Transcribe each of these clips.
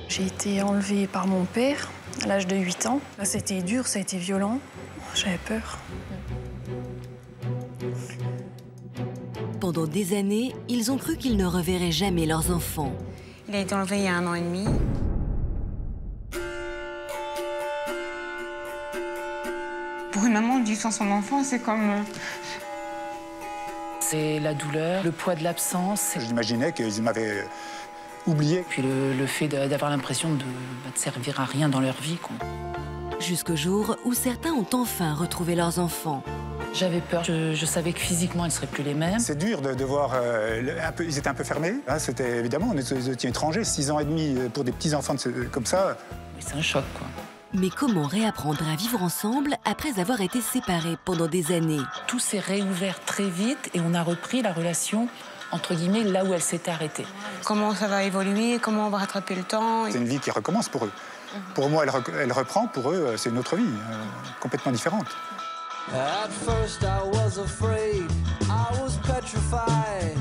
J'ai été enlevée par mon père à l'âge de 8 ans. Là, c'était dur, ça a été violent. J'avais peur. Pendant des années, ils ont cru qu'ils ne reverraient jamais leurs enfants. Il a été enlevé il y a 1 an et demi. Pour une maman, vivre sans son enfant, c'est comme... C'est la douleur, le poids de l'absence. J'imaginais qu'ils m'avaient oublié. Puis le fait d'avoir l'impression de servir à rien dans leur vie, quoi. Jusqu'au jour où certains ont enfin retrouvé leurs enfants. J'avais peur, je savais que physiquement, ils ne seraient plus les mêmes. C'est dur de voir... ils étaient un peu fermés. Hein, c'était évidemment, on était étrangers. 6 ans et demi pour des petits-enfants comme ça. Oui, c'est un choc, quoi. Mais comment réapprendre à vivre ensemble après avoir été séparés pendant des années? Tout s'est réouvert très vite et on a repris la relation, entre guillemets, là où elle s'était arrêtée. Comment ça va évoluer, comment on va rattraper le temps. C'est une vie qui recommence pour eux. Pour moi, elle reprend. Pour eux, c'est une autre vie, complètement différente. At first I was afraid, I was petrified.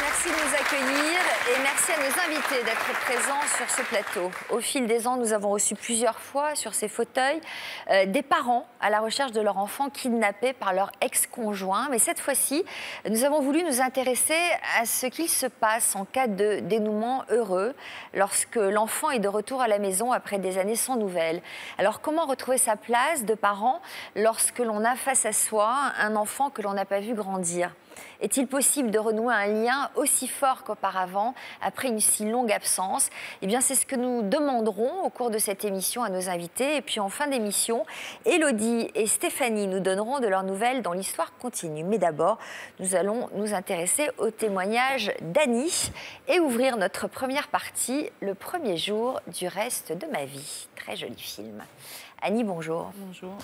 Merci de nous accueillir et merci à nos invités d'être présents sur ce plateau. Au fil des ans, nous avons reçu plusieurs fois sur ces fauteuils des parents à la recherche de leur enfant kidnappé par leur ex-conjoint. Mais cette fois-ci, nous avons voulu nous intéresser à ce qu'il se passe en cas de dénouement heureux lorsque l'enfant est de retour à la maison après des années sans nouvelles. Alors comment retrouver sa place de parent lorsque l'on a face à soi un enfant que l'on n'a pas vu grandir ? Est-il possible de renouer un lien aussi fort qu'auparavant après une si longue absence? Eh bien, c'est ce que nous demanderons au cours de cette émission à nos invités. Et puis, en fin d'émission, Élodie et Stéphanie nous donneront de leurs nouvelles dans l'histoire continue. Mais d'abord, nous allons nous intéresser au témoignage d'Annie et ouvrir notre première partie, Le premier jour du reste de ma vie. Très joli film. Annie, bonjour. Bonjour.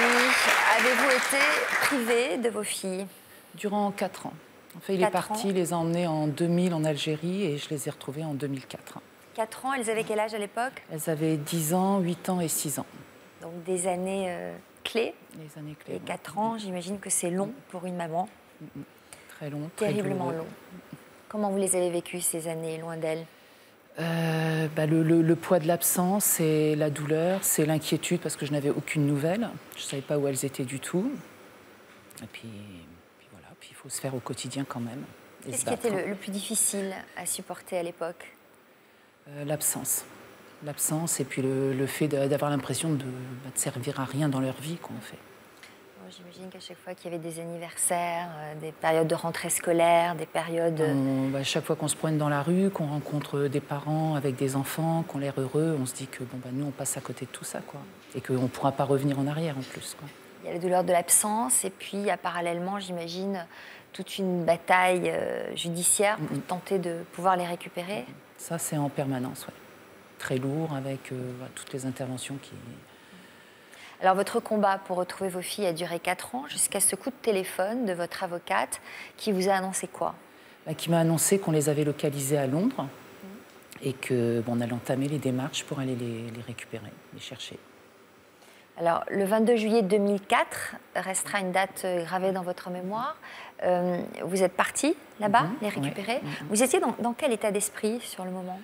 Annie, avez-vous été privée de vos filles? Durant 4 ans. En fait, il est parti les a emmenés en 2000 en Algérie et je les ai retrouvés en 2004. 4 ans, elles avaient quel âge à l'époque? Elles avaient 10 ans, 8 ans et 6 ans. Donc des années clés. Les années clés. Et 4 ans, j'imagine que c'est long pour une maman. Très long, terriblement long. Comment vous les avez vécues ces années loin d'elles? Le poids de l'absence et la douleur, c'est l'inquiétude parce que je n'avais aucune nouvelle. Je ne savais pas où elles étaient du tout. Et puis voilà, puis il faut se faire au quotidien quand même. Qu'est-ce qui était le plus difficile à supporter à l'époque? L'absence. L'absence et puis le fait d'avoir l'impression de servir à rien dans leur vie, quoi, en fait. J'imagine qu'à chaque fois qu'il y avait des anniversaires, des périodes de rentrée scolaire, des périodes... Chaque fois qu'on se promène dans la rue, qu'on rencontre des parents avec des enfants, qu'on a l'air heureux, on se dit que nous, on passe à côté de tout ça, quoi. Et qu'on ne pourra pas revenir en arrière, en plus, quoi. Il y a la douleur de l'absence et puis il y a parallèlement, j'imagine, toute une bataille judiciaire pour tenter de pouvoir les récupérer. Ça, c'est en permanence, ouais. Très lourd, avec toutes les interventions qui... Alors, votre combat pour retrouver vos filles a duré 4 ans, jusqu'à ce coup de téléphone de votre avocate qui vous a annoncé quoi? Qui m'a annoncé qu'on les avait localisées à Londres et qu'on allait entamer les démarches pour aller les récupérer, les chercher. Alors, le 22 juillet 2004 restera une date gravée dans votre mémoire. Vous êtes parti là-bas, les récupérer. Vous étiez dans quel état d'esprit sur le moment?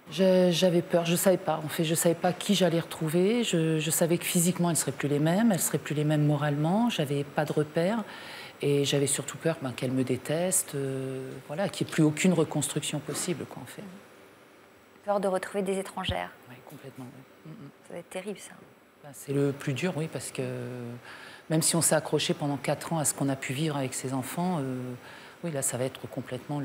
J'avais peur, je ne savais pas. En fait, je ne savais pas qui j'allais retrouver. Je savais que physiquement, elles ne seraient plus les mêmes. Elles ne seraient plus les mêmes moralement. Je n'avais pas de repères. Et j'avais surtout peur qu'elles me détestent, voilà, qu'il n'y ait plus aucune reconstruction possible, quoi, en fait. Peur de retrouver des étrangères? Oui, complètement. Oui. Ça va être terrible, ça. C'est le plus dur, oui, parce que même si on s'est accroché pendant 4 ans à ce qu'on a pu vivre avec ses enfants, oui, là, ça va être complètement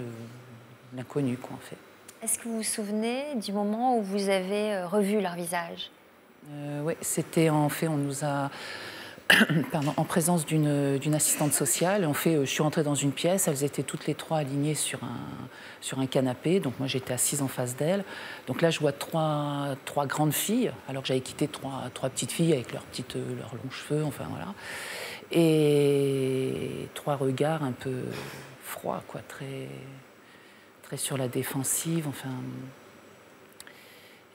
l'inconnu, quoi, en fait. Est-ce que vous vous souvenez du moment où vous avez revu leur visage? Oui, c'était en fait, on nous a pardon, en présence d'une assistante sociale. Je suis rentrée dans une pièce, elles étaient toutes les trois alignées sur un canapé, donc moi j'étais assise en face d'elles. Donc là je vois trois grandes filles, alors que j'avais quitté trois petites filles avec leurs longs cheveux, enfin voilà. Et trois regards un peu froids, quoi, très, très sur la défensive, enfin...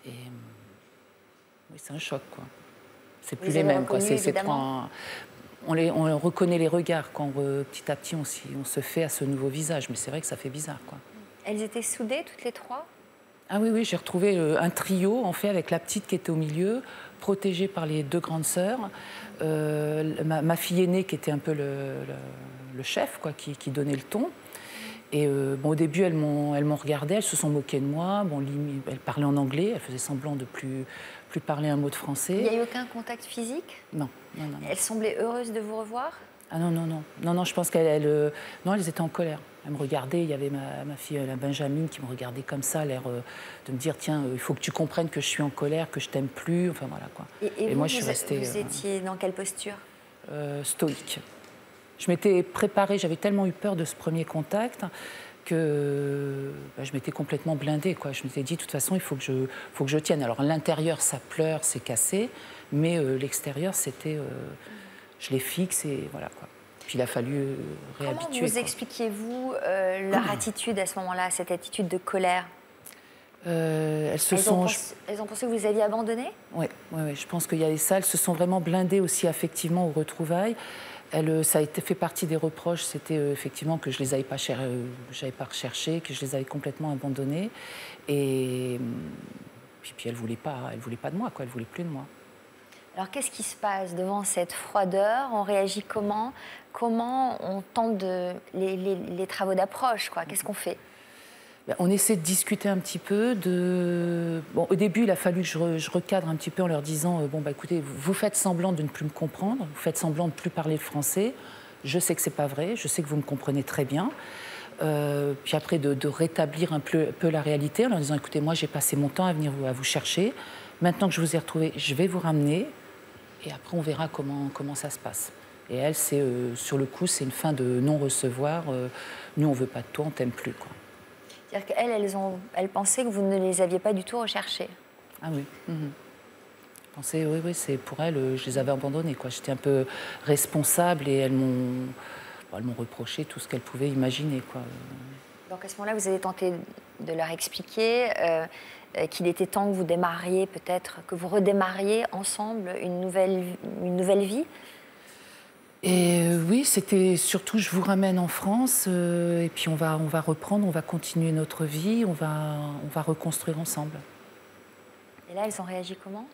Et... Oui, c'est un choc, quoi. C'est plus les mêmes, quoi. On reconnaît les regards quand petit à petit on se fait à ce nouveau visage, mais c'est vrai que ça fait bizarre, quoi. Elles étaient soudées toutes les trois? Ah oui, j'ai retrouvé un trio, en fait, avec la petite qui était au milieu, protégée par les deux grandes sœurs, ma fille aînée qui était un peu le chef, quoi, qui donnait le ton. Et au début, elles m'ont regardée, elles se sont moquées de moi. Bon, elles parlaient en anglais, elles faisaient semblant de plus parler un mot de français. Il n'y a eu aucun contact physique? Non. Elles semblaient heureuses de vous revoir? Ah non, je pense elles étaient en colère. Elles me regardaient, il y avait ma fille, la Benjamine, qui me regardait comme ça, l'air de me dire, tiens, il faut que tu comprennes que je suis en colère, que je t'aime plus, enfin voilà, quoi. Et moi, vous, je suis restée... Vous étiez dans quelle posture? Stoïque. Je m'étais préparée, j'avais tellement eu peur de ce premier contact que je m'étais complètement blindée, quoi. Je m'étais dit, de toute façon, il faut que je tienne. Alors, l'intérieur, ça pleure, c'est cassé, mais l'extérieur, c'était... je les fixe et voilà, quoi. Puis il a fallu réhabituer. Comment vous expliquiez-vous leur attitude à ce moment-là, cette attitude de colère? Elles ont pensé que vous les aviez abandonnées? Oui, je pense qu'il y avait ça. Elles se sont vraiment blindées aussi affectivement aux retrouvailles. Ça a été fait partie des reproches, c'était effectivement que je les avais pas recherchées, que je les avais complètement abandonnées. Et puis elles voulaient pas de moi, quoi. Elles voulaient plus de moi. Alors qu'est-ce qui se passe devant cette froideur? On réagit comment? Comment on tente les travaux d'approche, quoi? Qu'est-ce qu'on fait? On essaie de discuter un petit peu. Au début, il a fallu que je recadre un petit peu en leur disant écoutez, vous faites semblant de ne plus me comprendre, vous faites semblant de ne plus parler le français. Je sais que c'est pas vrai, je sais que vous me comprenez très bien. Puis après, de rétablir un peu la réalité en leur disant écoutez, moi j'ai passé mon temps à venir vous chercher. Maintenant que je vous ai retrouvé, je vais vous ramener. Et après, on verra comment ça se passe. Et elle, sur le coup, c'est une fin de non-recevoir. Nous, on veut pas de toi, on t'aime plus, quoi. C'est-à-dire qu'elles pensaient que vous ne les aviez pas du tout recherchées. Ah oui. Oui, c'est pour elles, je les avais abandonnées, quoi. J'étais un peu responsable et elles m'ont reproché tout ce qu'elles pouvaient imaginer, quoi. Donc à ce moment-là, vous avez tenté de leur expliquer qu'il était temps que vous démarriez, peut-être que vous redémarriez ensemble une nouvelle vie. Et oui, c'était surtout je vous ramène en France et puis on va reprendre, on va continuer notre vie, on va reconstruire ensemble. Et là, elles ont réagi comment?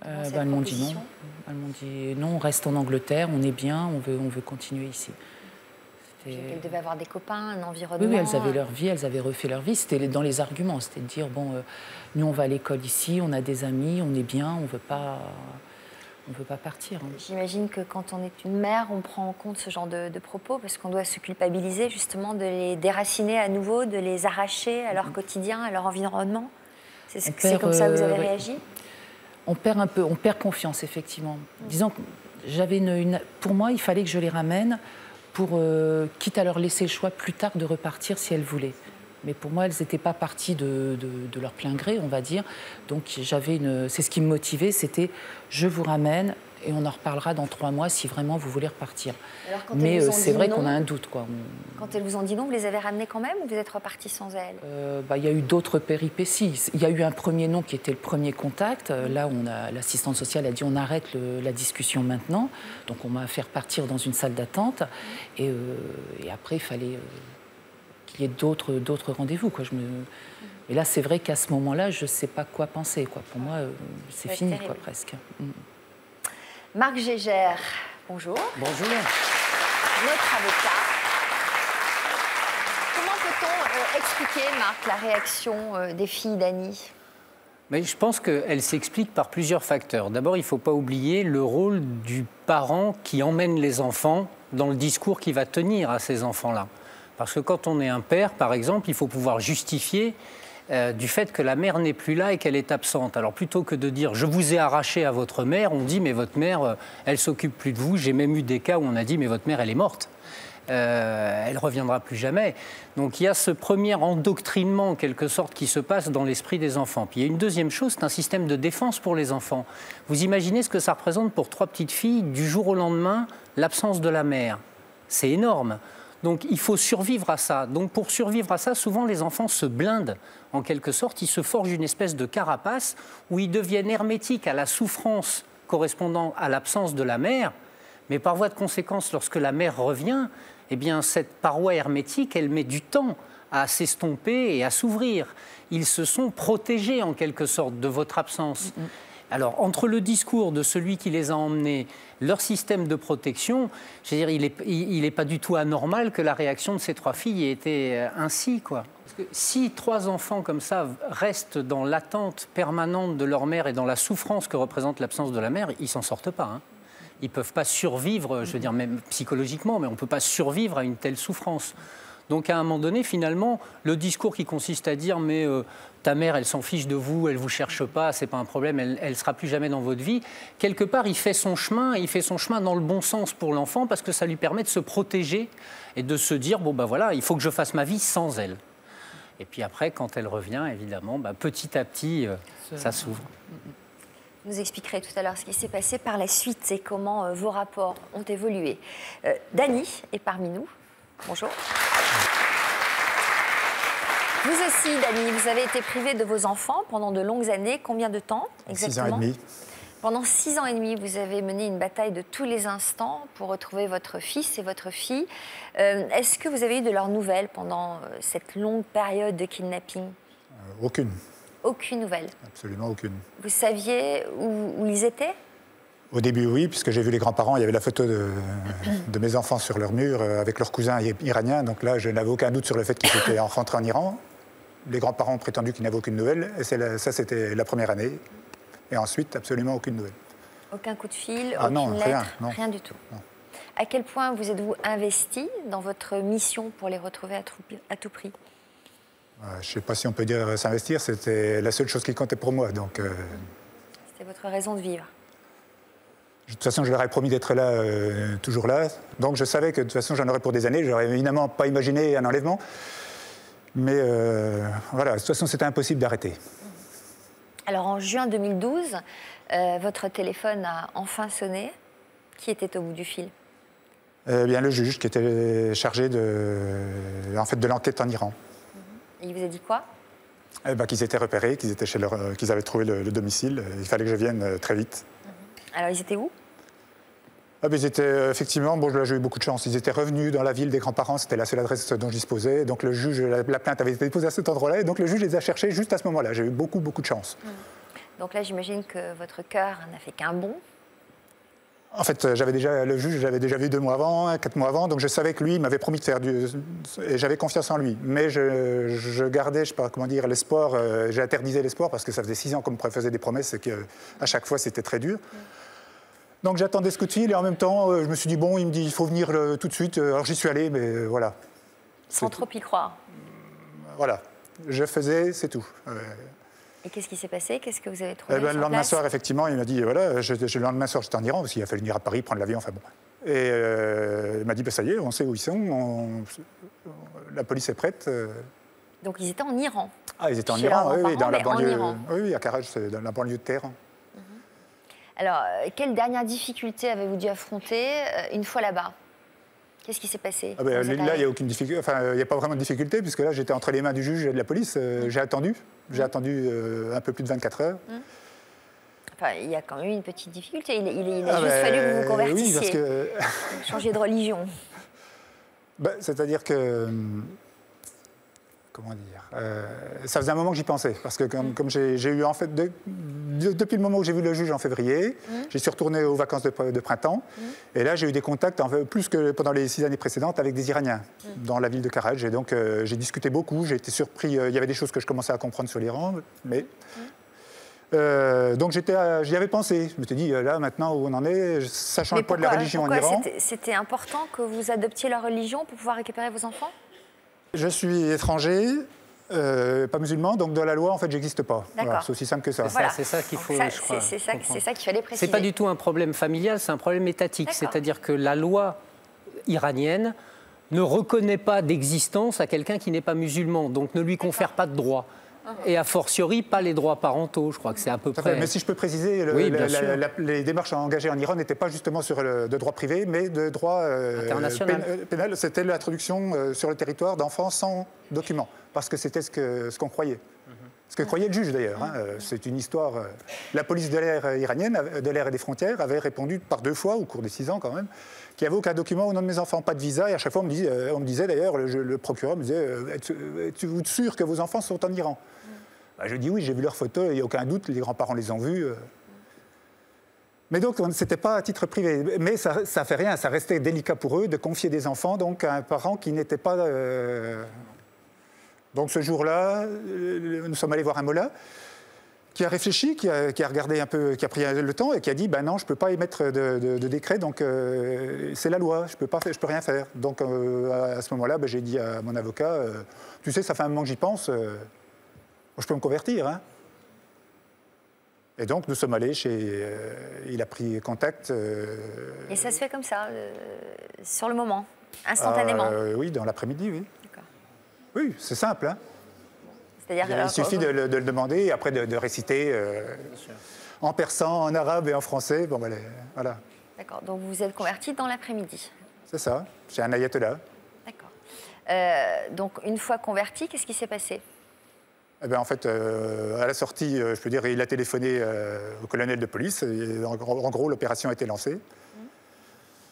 Elles m'ont dit non. Elles m'ont dit non, on reste en Angleterre, on est bien, on veut continuer ici. Elles devaient avoir des copains, un environnement. Oui, elles avaient leur vie, elles avaient refait leur vie. C'était dans les arguments, c'était de dire nous on va à l'école ici, on a des amis, on est bien, on veut pas partir. Hein. J'imagine que quand on est une mère, on prend en compte ce genre de propos parce qu'on doit se culpabiliser justement de les déraciner à nouveau, de les arracher à leur quotidien, à leur environnement. C'est comme ça que vous avez réagi? On perd confiance, effectivement. Disons que pour moi, il fallait que je les ramène pour, quitte à leur laisser le choix plus tard de repartir si elles voulaient. Mais pour moi, elles n'étaient pas parties de leur plein gré, on va dire. Donc c'est ce qui me motivait, c'était je vous ramène et on en reparlera dans 3 mois si vraiment vous voulez repartir. Alors, mais c'est vrai qu'on a un doute, quoi. Quand elles vous ont dit non, vous les avez ramenées quand même ou vous êtes repartis sans elles? Il y a eu d'autres péripéties. Il y a eu un premier non qui était le premier contact. Là, l'assistante sociale a dit on arrête la discussion maintenant. Donc on m'a fait repartir dans une salle d'attente. Et après, il fallait qu'il y ait d'autres rendez-vous, quoi. Et là, c'est vrai qu'à ce moment-là, je ne sais pas quoi penser, quoi. Pour moi, c'est fini, quoi, presque. Marc Gégère, bonjour. Bonjour. Notre avocat. Comment peut-on expliquer, Marc, la réaction des filles d'Annie? Mais je pense qu'elle s'explique par plusieurs facteurs. D'abord, il ne faut pas oublier le rôle du parent qui emmène les enfants dans le discours qu'il va tenir à ces enfants-là. Parce que quand on est un père, par exemple, il faut pouvoir justifier du fait que la mère n'est plus là et qu'elle est absente. Alors plutôt que de dire « je vous ai arraché à votre mère », on dit « mais votre mère, elle s'occupe plus de vous ». J'ai même eu des cas où on a dit « mais votre mère, elle est morte ». Elle ne reviendra plus jamais. Donc il y a ce premier endoctrinement, en quelque sorte, qui se passe dans l'esprit des enfants. Puis il y a une deuxième chose, c'est un système de défense pour les enfants. Vous imaginez ce que ça représente pour 3 petites filles, du jour au lendemain, l'absence de la mère. C'est énorme. Donc il faut survivre à ça. Donc pour survivre à ça, souvent les enfants se blindent, en quelque sorte. Ils se forgent une espèce de carapace où ils deviennent hermétiques à la souffrance correspondant à l'absence de la mère. Mais par voie de conséquence, lorsque la mère revient, eh bien, cette paroi hermétique, elle met du temps à s'estomper et à s'ouvrir. Ils se sont protégés, en quelque sorte, de votre absence. Alors, entre le discours de celui qui les a emmenés, leur système de protection, je veux dire, il n'est pas du tout anormal que la réaction de ces 3 filles ait été ainsi, quoi. Parce que si 3 enfants comme ça restent dans l'attente permanente de leur mère et dans la souffrance que représente l'absence de la mère, ils ne s'en sortent pas, hein. Ils ne peuvent pas survivre, je veux dire même psychologiquement, mais on ne peut pas survivre à une telle souffrance. Donc à un moment donné, finalement, le discours qui consiste à dire « mais ta mère, elle s'en fiche de vous, elle ne vous cherche pas, ce n'est pas un problème, elle ne sera plus jamais dans votre vie », quelque part, il fait son chemin, et il fait son chemin dans le bon sens pour l'enfant parce que ça lui permet de se protéger et de se dire « bon ben voilà, il faut que je fasse ma vie sans elle ». Et puis après, quand elle revient, évidemment, petit à petit, ça s'ouvre. Vous nous expliquerez tout à l'heure ce qui s'est passé par la suite et comment vos rapports ont évolué. Dany est parmi nous. Bonjour. Vous aussi, Dany, vous avez été privée de vos enfants pendant de longues années. Combien de temps exactement? 6 ans et demi. Pendant 6 ans et demi, vous avez mené une bataille de tous les instants pour retrouver votre fils et votre fille. Est-ce que vous avez eu de leurs nouvelles pendant cette longue période de kidnapping? Aucune. Aucune nouvelle? Absolument aucune. Vous saviez où ils étaient? Au début, oui, puisque j'ai vu les grands-parents, il y avait la photo de mes enfants sur leur mur avec leurs cousins iraniens. Donc là, je n'avais aucun doute sur le fait qu'ils étaient rentrés en Iran. Les grands-parents ont prétendu qu'ils n'avaient aucune nouvelle. Et ça, c'était la première année. Et ensuite, absolument aucune nouvelle. Aucun coup de fil, aucune lettre, rien, non. Rien du tout. Non. À quel point vous êtes-vous investi dans votre mission pour les retrouver à tout prix? Je ne sais pas si on peut dire s'investir, c'était la seule chose qui comptait pour moi. Donc, c'était votre raison de vivre? De toute façon, je leur ai promis d'être là, toujours là. Donc je savais que de toute façon, j'en aurais pour des années. Je n'aurais évidemment pas imaginé un enlèvement. Mais voilà, de toute façon, c'était impossible d'arrêter. Alors en juin 2012, votre téléphone a enfin sonné. Qui était au bout du fil? Bien, le juge qui était chargé de l'enquête en Iran. Et il vous a dit quoi? Qu'ils étaient repérés, qu'ils avaient trouvé le domicile. Il fallait que je vienne très vite. Alors ils étaient où? Ils étaient effectivement, bon, j'ai eu beaucoup de chance. Ils étaient revenus dans la ville des grands-parents, c'était la seule adresse dont je disposais. Donc le juge, la plainte avait été déposée à cet endroit-là, et donc le juge les a cherchés juste à ce moment-là. J'ai eu beaucoup de chance. Donc là, j'imagine que votre cœur n'a fait qu'un bond. En fait, le juge, j'avais déjà vu 2 mois avant, 4 mois avant, donc je savais que lui, il m'avait promis de faire et j'avais confiance en lui. Mais je gardais, je sais pas comment dire, l'espoir, j'interdisais l'espoir parce que ça faisait 6 ans qu'on me faisait des promesses et qu'à chaque fois, c'était très dur. Donc j'attendais ce coup de fil et en même temps, je me suis dit, bon, il me dit, il faut venir tout de suite. Alors j'y suis allé, mais voilà. Sans trop y croire. Voilà, je faisais, c'est tout. Et qu'est-ce qui s'est passé? Qu'est-ce que vous avez trouvé Le lendemain soir, effectivement, il m'a dit, voilà, le lendemain soir, j'étais en Iran, parce qu'il a fallu venir à Paris, prendre l'avion, enfin bon. Et il m'a dit, ça y est, on sait où ils sont, la police est prête. Donc ils étaient en Iran? Ah, ils étaient en Iran, oui, dans la banlieue. Oui, à Karaj, c'est dans la banlieue de Téhéran. Alors, quelle dernière difficulté avez-vous dû affronter une fois là-bas? Qu'est-ce qui s'est passé? Là, il n'y a aucune difficulté. Enfin, il n'y a pas vraiment de difficulté, puisque là, j'étais entre les mains du juge et de la police. J'ai attendu. J'ai attendu un peu plus de 24 heures. Enfin, il y a quand même une petite difficulté. Il a juste fallu que vous vous convertissiez. Oui, parce que... changer de religion. C'est-à-dire que... Comment dire, ça faisait un moment que j'y pensais, parce que comme j'ai eu en fait, depuis le moment où j'ai vu le juge en février, j'y suis retourné aux vacances de printemps, et là j'ai eu des contacts, plus que pendant les 6 années précédentes, avec des Iraniens dans la ville de Karaj, et donc j'ai discuté beaucoup, j'ai été surpris, il y avait des choses que je commençais à comprendre sur l'Iran, mais... donc j'y avais pensé, je me suis dit, là maintenant où on en est, sachant le poids de la religion en Iran... C'était important que vous adoptiez leur religion pour pouvoir récupérer vos enfants? Je suis étranger, Pas musulman, donc dans la loi, en fait, j'existe pas. Voilà, c'est aussi simple que ça. Voilà. C'est ça qu'il faut, ça, je crois, c'est ça qu'il fallait préciser. C'est pas du tout un problème familial, c'est un problème étatique. C'est-à-dire que la loi iranienne ne reconnaît pas d'existence à quelqu'un qui n'est pas musulman, donc ne lui confère pas de droits. Et a fortiori, pas les droits parentaux. Je crois que c'est à peu près... Mais si je peux préciser, les démarches engagées en Iran n'étaient pas justement de droit privé, mais de droit pénal. C'était l'introduction sur le territoire d'enfants sans document, parce que c'était ce qu'on croyait. Ce que croyait le juge, d'ailleurs. Hein. C'est une histoire... La police de l'air iranienne, de l'air et des frontières, avait répondu par 2 fois, au cours des 6 ans quand même, qu'il n'y avait aucun document au nom de mes enfants, pas de visa. Et à chaque fois, on me disait d'ailleurs, le procureur me disait êtes-vous sûr que vos enfants sont en Iran ? Je dis oui, j'ai vu leurs photos, il n'y a aucun doute, les grands-parents les ont vus. Mais donc, ce n'était pas à titre privé. Mais ça ne fait rien, ça restait délicat pour eux de confier des enfants donc, à un parent qui n'était pas... Donc ce jour-là, nous sommes allés voir un mollah qui a réfléchi, qui a regardé un peu, qui a pris le temps et qui a dit non, je ne peux pas émettre de décret, donc c'est la loi, je peux rien faire. Donc à ce moment-là, j'ai dit à mon avocat, tu sais, ça fait un moment que j'y pense, je peux me convertir. Hein. Et donc nous sommes allés il a pris contact. Et ça se fait comme ça, sur le moment, instantanément. Oui, dans l'après-midi, oui. Oui, c'est simple. Hein. C'est-à-dire, il suffit de le demander et après de réciter en persan, en arabe et en français. Bon, voilà. D'accord, donc vous vous êtes converti dans l'après-midi. C'est ça, j'ai un ayatollah. D'accord. Donc une fois converti, qu'est-ce qui s'est passé ? Eh bien, en fait, à la sortie, je peux dire, il a téléphoné au colonel de police. Et en gros, l'opération a été lancée.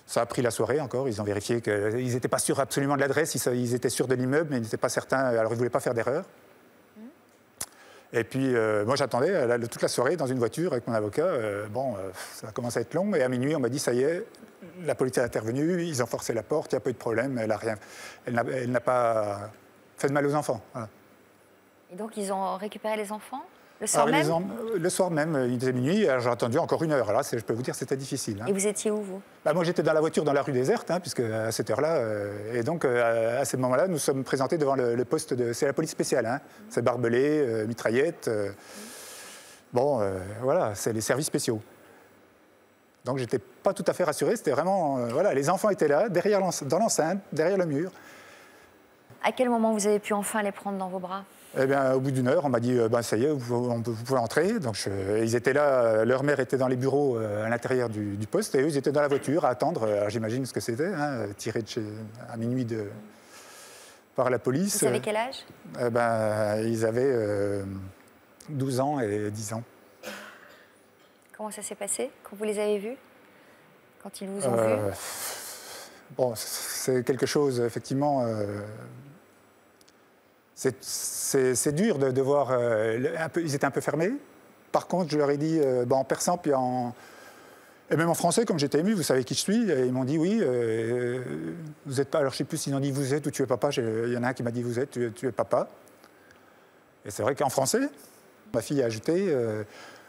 Ça a pris la soirée encore. Ils ont vérifié qu'ils n'étaient pas sûrs absolument de l'adresse. Ils étaient sûrs de l'immeuble, mais ils n'étaient pas certains. Alors, ils ne voulaient pas faire d'erreur. Et puis, moi, j'attendais toute la soirée dans une voiture avec mon avocat. Ça a commencé à être long. Et à minuit, on m'a dit, ça y est, la police est intervenue. Ils ont forcé la porte. Il n'y a pas eu de problème. Elle n'a pas fait de mal aux enfants. Voilà. Et donc, ils ont récupéré les enfants le soir même ? Le soir même, il était minuit, j'ai attendu encore 1 heure. Là, je peux vous dire, c'était difficile. Hein. Et vous étiez où, vous ? Moi, j'étais dans la voiture dans la rue déserte, puisque à cette heure-là, et donc à ce moment-là, nous sommes présentés devant le poste de... C'est la police spéciale, hein. C'est barbelé, mitraillette. Voilà, c'est les services spéciaux. Donc, j'étais pas tout à fait rassuré. C'était vraiment... les enfants étaient là, dans l'enceinte, derrière le mur. À quel moment vous avez pu enfin les prendre dans vos bras ? Eh bien, au bout d'1 heure, on m'a dit ça y est, vous pouvez entrer. Donc, ils étaient là, leur mère était dans les bureaux à l'intérieur du poste, et eux, ils étaient dans la voiture à attendre. Alors, j'imagine ce que c'était, tiré à minuit par la police. Vous savez quel âge ? Ils avaient 12 ans et 10 ans. Comment ça s'est passé quand vous les avez vus ? Quand ils vous ont vus ? C'est quelque chose, effectivement... C'est dur de voir... ils étaient un peu fermés. Par contre, je leur ai dit en persan, puis et même en français, comme j'étais ému, vous savez qui je suis. Et ils m'ont dit oui, vous êtes pas... Alors, je ne sais plus s'ils ont dit vous êtes ou tu es papa. Il y en a un qui m'a dit vous êtes, tu es papa. Et c'est vrai qu'en français, ma fille a ajouté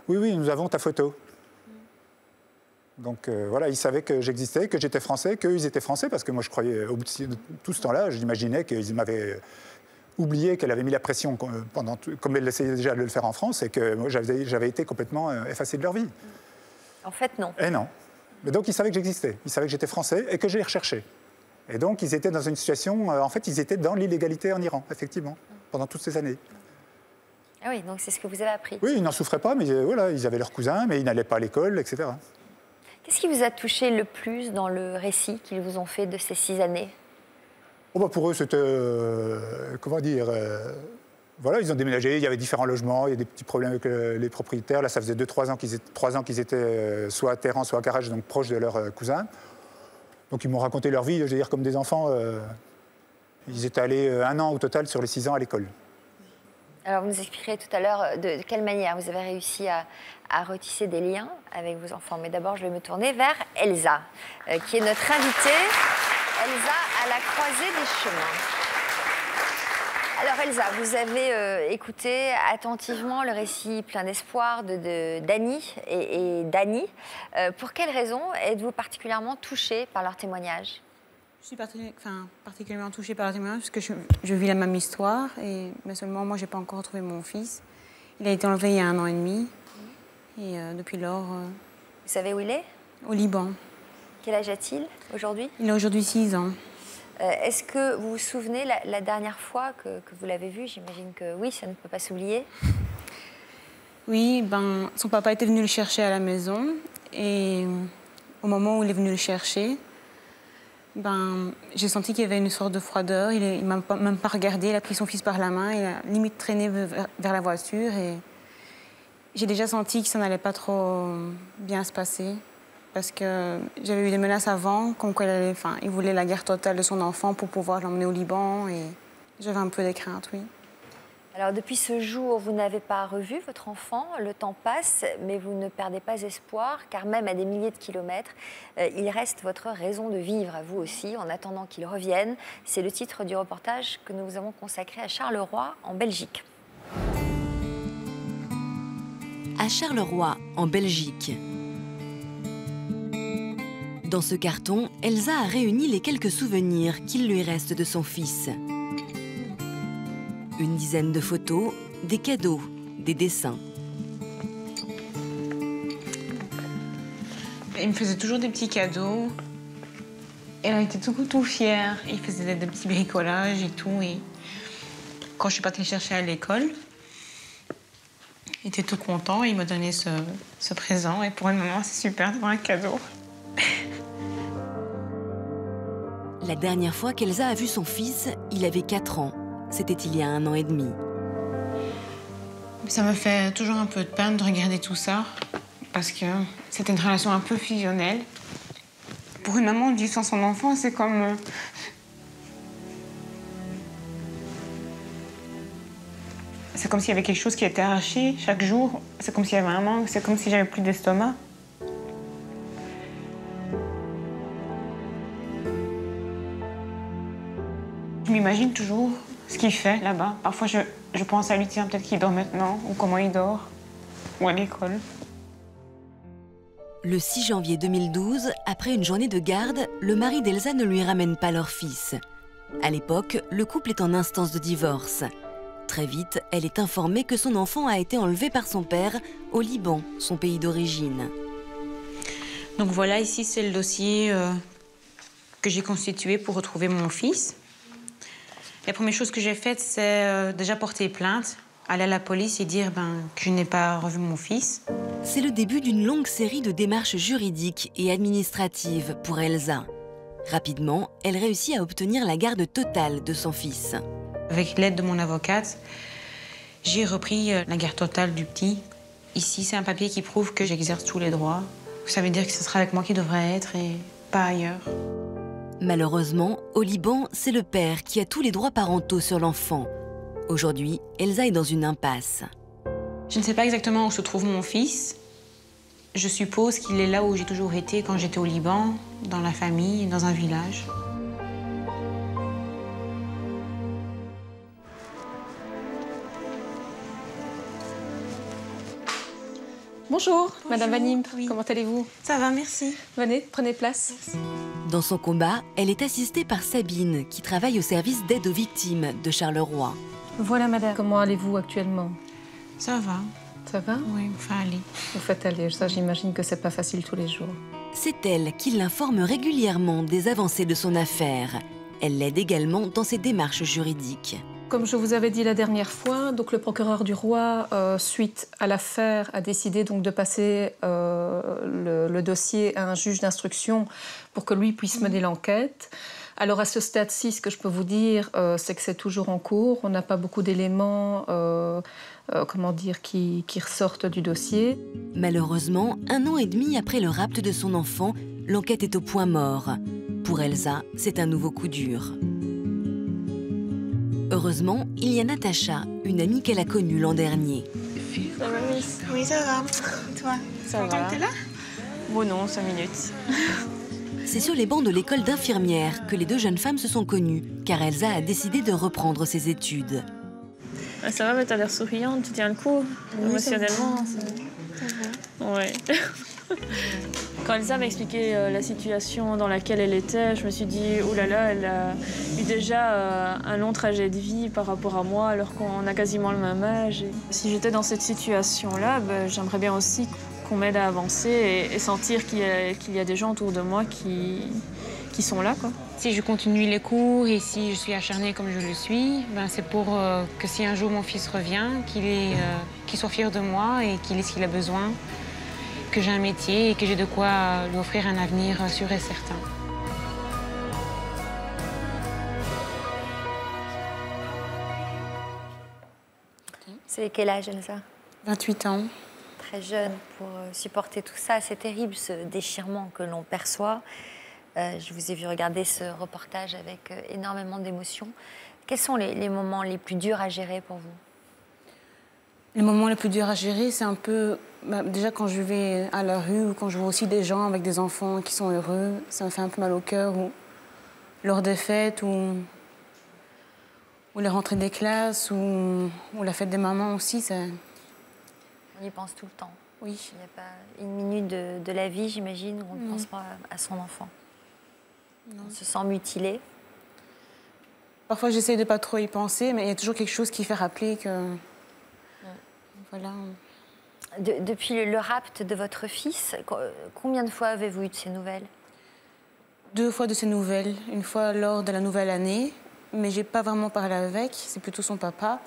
oui, nous avons ta photo. Donc ils savaient que j'existais, que j'étais français, qu'eux, ils étaient français, parce que moi, je croyais, au bout de tout ce temps-là, j'imaginais qu'ils m'avaient... oublié qu'elle avait mis la pression comme elle essayait déjà de le faire en France, et que moi, j'avais été complètement effacé de leur vie. En fait, non. Et non. Mais donc, ils savaient que j'existais. Ils savaient que j'étais français et que je les recherchais. Et donc, ils étaient dans une situation... en fait, ils étaient dans l'illégalité en Iran, effectivement, pendant toutes ces années. Ah oui, donc c'est ce que vous avez appris. Oui, ils n'en souffraient pas, mais ils avaient leurs cousins, mais ils n'allaient pas à l'école, etc. Qu'est-ce qui vous a touché le plus dans le récit qu'ils vous ont fait de ces 6 années ? Pour eux, c'était... comment dire ils ont déménagé, il y avait différents logements, il y a des petits problèmes avec les propriétaires. Là, ça faisait 3 ans qu'ils étaient soit à Téhéran, soit à Karaj, donc proches de leurs cousins. Donc, ils m'ont raconté leur vie, je veux dire, comme des enfants. Ils étaient allés 1 an au total sur les 6 ans à l'école. Alors, vous nous expliquerez tout à l'heure de quelle manière vous avez réussi à retisser des liens avec vos enfants. Mais d'abord, je vais me tourner vers Elsa, qui est notre invitée. Elsa, à la croisée des chemins. Alors Elsa, vous avez écouté attentivement le récit plein d'espoir d'Annie et d'Annie. Pour quelles raisons êtes-vous particulièrement touchée par leur témoignage ? Je suis particulièrement touchée par la témoignage parce que je vis la même histoire, mais seulement moi, je n'ai pas encore retrouvé mon fils. Il a été enlevé il y a 1 an et demi. Et depuis lors... Vous savez où il est? Au Liban. Quel âge a-t-il aujourd'hui? Il a aujourd'hui 6 ans. Est-ce que vous vous souvenez la dernière fois que vous l'avez vu? J'imagine que oui, ça ne peut pas s'oublier. Oui, son papa était venu le chercher à la maison. Et au moment où il est venu le chercher, j'ai senti qu'il y avait une sorte de froideur. Il ne m'a même pas regardé, il a pris son fils par la main, il a limite traîné vers la voiture. Et j'ai déjà senti que ça n'allait pas trop bien se passer. Parce que j'avais eu des menaces avant, comme quoi il voulait la guerre totale de son enfant pour pouvoir l'emmener au Liban. Et j'avais un peu des craintes, oui. Alors, depuis ce jour, vous n'avez pas revu votre enfant. Le temps passe, mais vous ne perdez pas espoir, car même à des milliers de kilomètres, il reste votre raison de vivre à vous aussi, en attendant qu'il revienne. C'est le titre du reportage que nous vous avons consacré à Charleroi, en Belgique. À Charleroi, en Belgique. Dans ce carton, Elsa a réuni les quelques souvenirs qu'il lui reste de son fils. Une dizaine de photos, des cadeaux, des dessins. Il me faisait toujours des petits cadeaux. Elle était tout fière. Il faisait des petits bricolages et tout. Et quand je suis partie le chercher à l'école, il était tout content. Il m'a donné ce présent. Et pour une maman, c'est super d'avoir un cadeau. La dernière fois qu'Elsa a vu son fils, il avait 4 ans. C'était il y a 1 an et demi. Ça me fait toujours un peu de peine de regarder tout ça, parce que c'était une relation un peu fusionnelle. Pour une maman, vivre sans son enfant, c'est comme... C'est comme s'il y avait quelque chose qui était arraché chaque jour. C'est comme s'il y avait un manque, c'est comme si j'avais plus d'estomac. Je m'imagine toujours ce qu'il fait là-bas. Parfois, je pense à lui, tiens, peut-être qu'il dort maintenant, ou comment il dort, ou à l'école. Le 6 janvier 2012, après une journée de garde, le mari d'Elsa ne lui ramène pas leur fils. À l'époque, le couple est en instance de divorce. Très vite, elle est informée que son enfant a été enlevé par son père au Liban, son pays d'origine. Donc voilà, ici, c'est le dossier que j'ai constitué pour retrouver mon fils. La première chose que j'ai faite, c'est déjà porter plainte, aller à la police et dire que je n'ai pas revu mon fils. C'est le début d'une longue série de démarches juridiques et administratives pour Elsa. Rapidement, elle réussit à obtenir la garde totale de son fils. Avec l'aide de mon avocate, j'ai repris la garde totale du petit. Ici, c'est un papier qui prouve que j'exerce tous les droits. Ça veut dire que ce sera avec moi qu'il devrait être et pas ailleurs. Malheureusement, au Liban, c'est le père qui a tous les droits parentaux sur l'enfant. Aujourd'hui, Elsa est dans une impasse. Je ne sais pas exactement où se trouve mon fils. Je suppose qu'il est là où j'ai toujours été quand j'étais au Liban, dans la famille, dans un village. Bonjour, Bonjour, Madame Vanim, oui. Comment allez-vous? Ça va, merci. Venez, prenez place. Merci. Dans son combat, elle est assistée par Sabine, qui travaille au service d'aide aux victimes de Charleroi. Voilà, Madame. Comment allez-vous actuellement? Ça va. Ça va? Oui, enfin, allez. Vous faites aller, ça j'imagine que c'est pas facile tous les jours. C'est elle qui l'informe régulièrement des avancées de son affaire. Elle l'aide également dans ses démarches juridiques. Comme je vous avais dit la dernière fois, donc le procureur du roi, suite à l'affaire, a décidé donc de passer le dossier à un juge d'instruction pour que lui puisse mener l'enquête. Alors à ce stade-ci, ce que je peux vous dire, c'est que c'est toujours en cours. On n'a pas beaucoup d'éléments qui ressortent du dossier. Malheureusement, 1 an et demi après le rapt de son enfant, l'enquête est au point mort. Pour Elsa, c'est un nouveau coup dur. Heureusement, il y a Natacha, une amie qu'elle a connue l'an dernier. Ça va, Miss? Oui, ça va. Et toi? Ça va. T'es là? Bon, non, 5 minutes. C'est sur les bancs de l'école d'infirmière que les 2 jeunes femmes se sont connues, car Elsa a décidé de reprendre ses études. Ah, ça va, mais t'as l'air souriante, tu tiens le coup, émotionnellement. Ça va. Ouais. Quand Elsa m'a expliqué la situation dans laquelle elle était, je me suis dit, oh là là, elle a eu déjà un long trajet de vie par rapport à moi, alors qu'on a quasiment le même âge. Et si j'étais dans cette situation-là, ben, j'aimerais bien aussi qu'on m'aide à avancer et sentir qu'il y a des gens autour de moi qui sont là, quoi. Si je continue les cours et si je suis acharnée comme je le suis, ben c'est pour que si un jour mon fils revient, qu'il soit fier de moi et qu'il ait ce qu'il a besoin, que j'ai un métier et que j'ai de quoi lui offrir un avenir sûr et certain. C'est quel âge, Elsa? 28 ans. Très jeune pour supporter tout ça. C'est terrible, ce déchirement que l'on perçoit. Je vous ai vu regarder ce reportage avec énormément d'émotions. Quels sont les moments les plus durs à gérer pour vous? Les moments les plus durs à gérer, c'est un peu... déjà, quand je vais à la rue ou quand je vois aussi des gens avec des enfants qui sont heureux, ça me fait un peu mal au cœur. Ou lors des fêtes, ou les rentrées des classes, ou la fête des mamans aussi. On y pense tout le temps. Oui. Il n'y a pas une minute de la vie, j'imagine, où on ne pense pas à son enfant. Non. On se sent mutilé. Parfois, j'essaie de pas trop y penser, mais il y a toujours quelque chose qui fait rappeler que... Voilà. Depuis le rapt de votre fils, combien de fois avez-vous eu de ces nouvelles? 2 fois de ces nouvelles. Une fois lors de la nouvelle année, mais j'ai pas vraiment parlé avec, c'est plutôt son papa.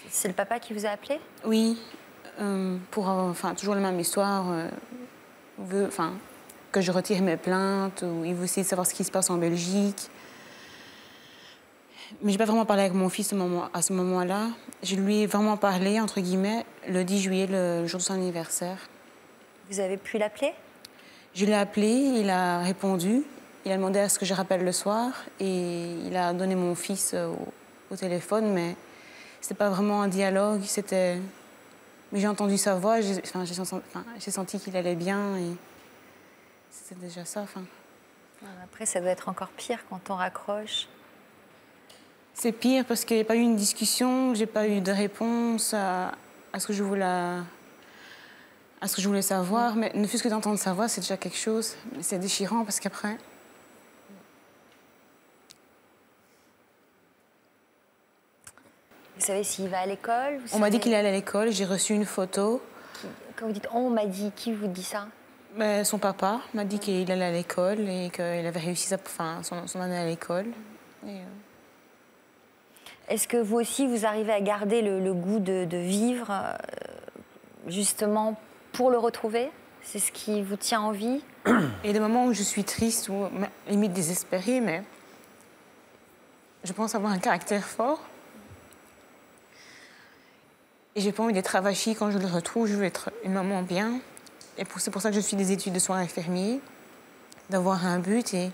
C'est le papa qui vous a appelé? Oui, pour toujours la même histoire. Veut que je retire mes plaintes, ou il veut essayer de savoir ce qui se passe en Belgique. Mais j'ai pas vraiment parlé avec mon fils à ce moment-là. Je lui ai vraiment parlé, entre guillemets, le 10 juillet, le jour de son anniversaire. Vous avez pu l'appeler? Je l'ai appelé, il a répondu. Il a demandé à ce que je rappelle le soir et il a donné mon fils au téléphone, mais c'était pas vraiment un dialogue, c'était... Mais j'ai entendu sa voix, j'ai senti qu'il allait bien et c'était déjà ça. Après, ça doit être encore pire quand on raccroche. C'est pire parce qu'il n'y a pas eu une discussion, j'ai pas eu de réponse à ce que je voulais savoir. Mais ne fût-ce que d'entendre sa voix, c'est déjà quelque chose. C'est déchirant parce qu'après... Vous savez s'il va à l'école? On m'a dit qu'il allait à l'école, j'ai reçu une photo. Quand vous dites « on m'a dit », qui vous dit ça? Son papa m'a dit qu'il allait à l'école et qu'il avait réussi son année à l'école. Est-ce que vous aussi, vous arrivez à garder le goût de vivre, justement, pour le retrouver? C'est ce qui vous tient en vie? Il y a des moments où je suis triste ou limite désespérée, mais je pense avoir un caractère fort. Et j'ai pas envie d'être avachie quand je le retrouve. Je veux être une maman bien. Et c'est pour ça que je suis des études de soins infirmiers, d'avoir un but et